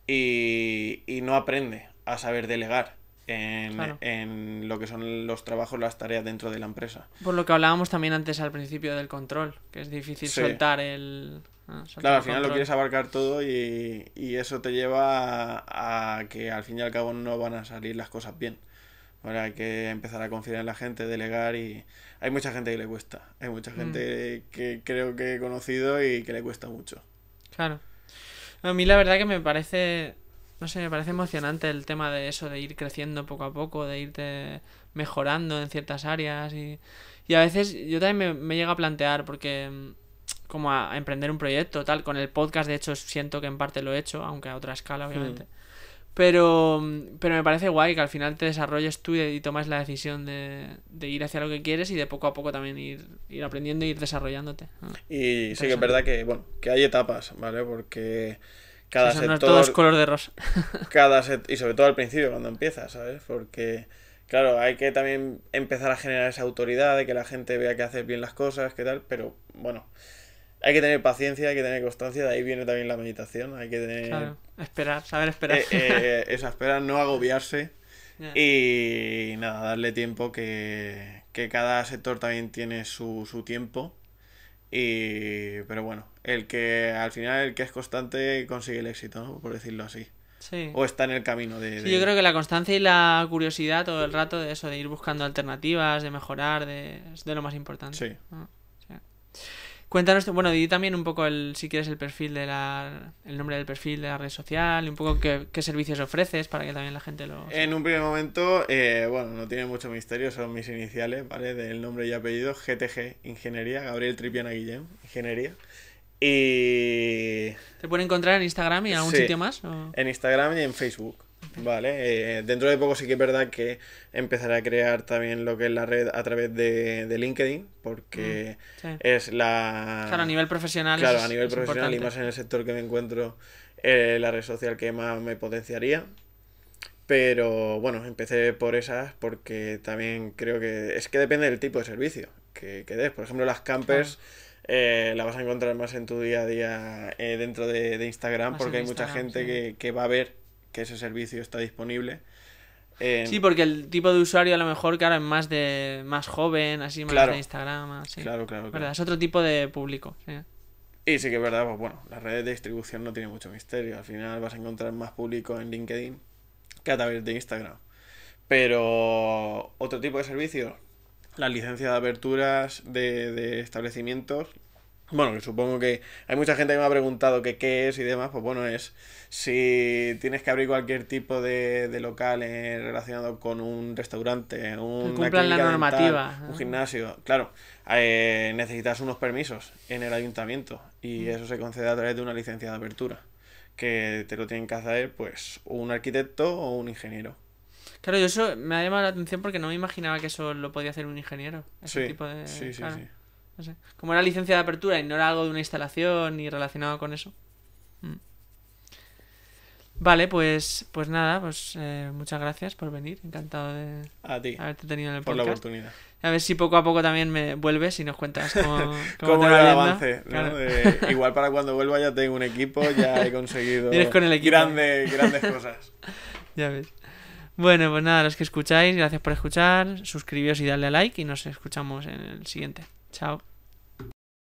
y no aprende a saber delegar en lo que son los trabajos, las tareas dentro de la empresa. Por lo que hablábamos también antes al principio del control, que es difícil soltar claro, al final lo quieres abarcar todo y eso te lleva a que al fin y al cabo no van a salir las cosas bien. Ahora hay que empezar a confiar en la gente, delegar y hay mucha gente que le cuesta. Hay mucha gente que creo que he conocido y que le cuesta mucho. Claro. A mí la verdad que me parece, no sé, me parece emocionante el tema de eso, de ir creciendo poco a poco, de irte mejorando en ciertas áreas y a veces yo también me llega a plantear porque como a emprender un proyecto, tal, con el podcast de hecho siento que en parte lo he hecho, aunque a otra escala obviamente. Pero me parece guay que al final te desarrolles tú y tomas la decisión de ir hacia lo que quieres y de poco a poco también ir aprendiendo e ir desarrollándote. Y sí que es verdad que, bueno, que hay etapas, ¿vale? Porque cada O sea, no sector... todo es color de rosa. Y sobre todo al principio, cuando empiezas, ¿sabes? Porque, claro, hay que también empezar a generar esa autoridad de que la gente vea que haces bien las cosas, que tal, pero, bueno, hay que tener paciencia, hay que tener constancia, de ahí viene también la meditación, hay que tener... Claro, esperar, saber esperar. Esa espera, no agobiarse Ya. y nada, darle tiempo, que cada sector también tiene su tiempo. Pero bueno, al final el que es constante consigue el éxito, ¿no? Por decirlo así. Sí. O está en el camino Sí, yo creo que la constancia y la curiosidad todo el rato de eso, de ir buscando alternativas, de mejorar, es de lo más importante. Sí. Sí. Cuéntanos, bueno, di también un poco si quieres el perfil el nombre del perfil de la red social y un poco qué servicios ofreces para que también la gente lo... En un primer momento, bueno, no tiene mucho misterio, son mis iniciales, ¿vale? Del nombre y apellido, GTG Ingeniería, Gabriel Tripiana Guillén, Ingeniería. Y... ¿Te pueden encontrar en Instagram y en algún Sí, sitio más? en Instagram y en Facebook, ¿vale? Dentro de poco sí que es verdad que empezaré a crear también lo que es la red a través de LinkedIn, porque Sí. es la... Claro, a nivel profesional Claro, es- a nivel es profesional y importante. más en el sector que me encuentro, la red social que más me potenciaría. Pero bueno, empecé por esas porque también creo que es que depende del tipo de servicio que des. Por ejemplo, las campers la vas a encontrar más en tu día a día dentro de Instagram, Más porque en hay mucha Instagram, gente sí. que va a ver que ese servicio está disponible. Sí, porque el tipo de usuario a lo mejor, claro, es más joven, así más Claro. de Instagram, así. Claro, claro, ¿Verdad? claro. Es otro tipo de público. Sí. Y sí que es verdad, pues bueno, las redes de distribución no tienen mucho misterio. Al final vas a encontrar más público en LinkedIn que a través de Instagram. Pero otro tipo de servicios, las licencias de aperturas de establecimientos. Bueno, que supongo que hay mucha gente que me ha preguntado que qué es y demás. Pues bueno, es si tienes que abrir cualquier tipo de local relacionado con un restaurante, una cumplan la clínica normativa. dental, un gimnasio. Claro, necesitas unos permisos en el ayuntamiento y eso se concede a través de una licencia de apertura, que te lo tienen que hacer pues un arquitecto o un ingeniero. Claro, yo eso me ha llamado la atención porque no me imaginaba que eso lo podía hacer un ingeniero. Ese Sí, tipo de... sí, sí, claro, sí. no sé. Como era licencia de apertura y no era algo de una instalación ni relacionado con eso. Mm. Vale, pues nada, pues muchas gracias por venir. Encantado de A ti, haberte tenido en el por la podcast. oportunidad. A ver si poco a poco también me vuelves y nos cuentas cómo Cómo te era va el yendo. avance, ¿no? Claro. Igual para cuando vuelva ya tengo un equipo, ya he conseguido Vienes con el equipo. grandes cosas. Ya ves. Bueno, pues nada, los que escucháis, gracias por escuchar. Suscribíos y darle a like y nos escuchamos en el siguiente. Chao.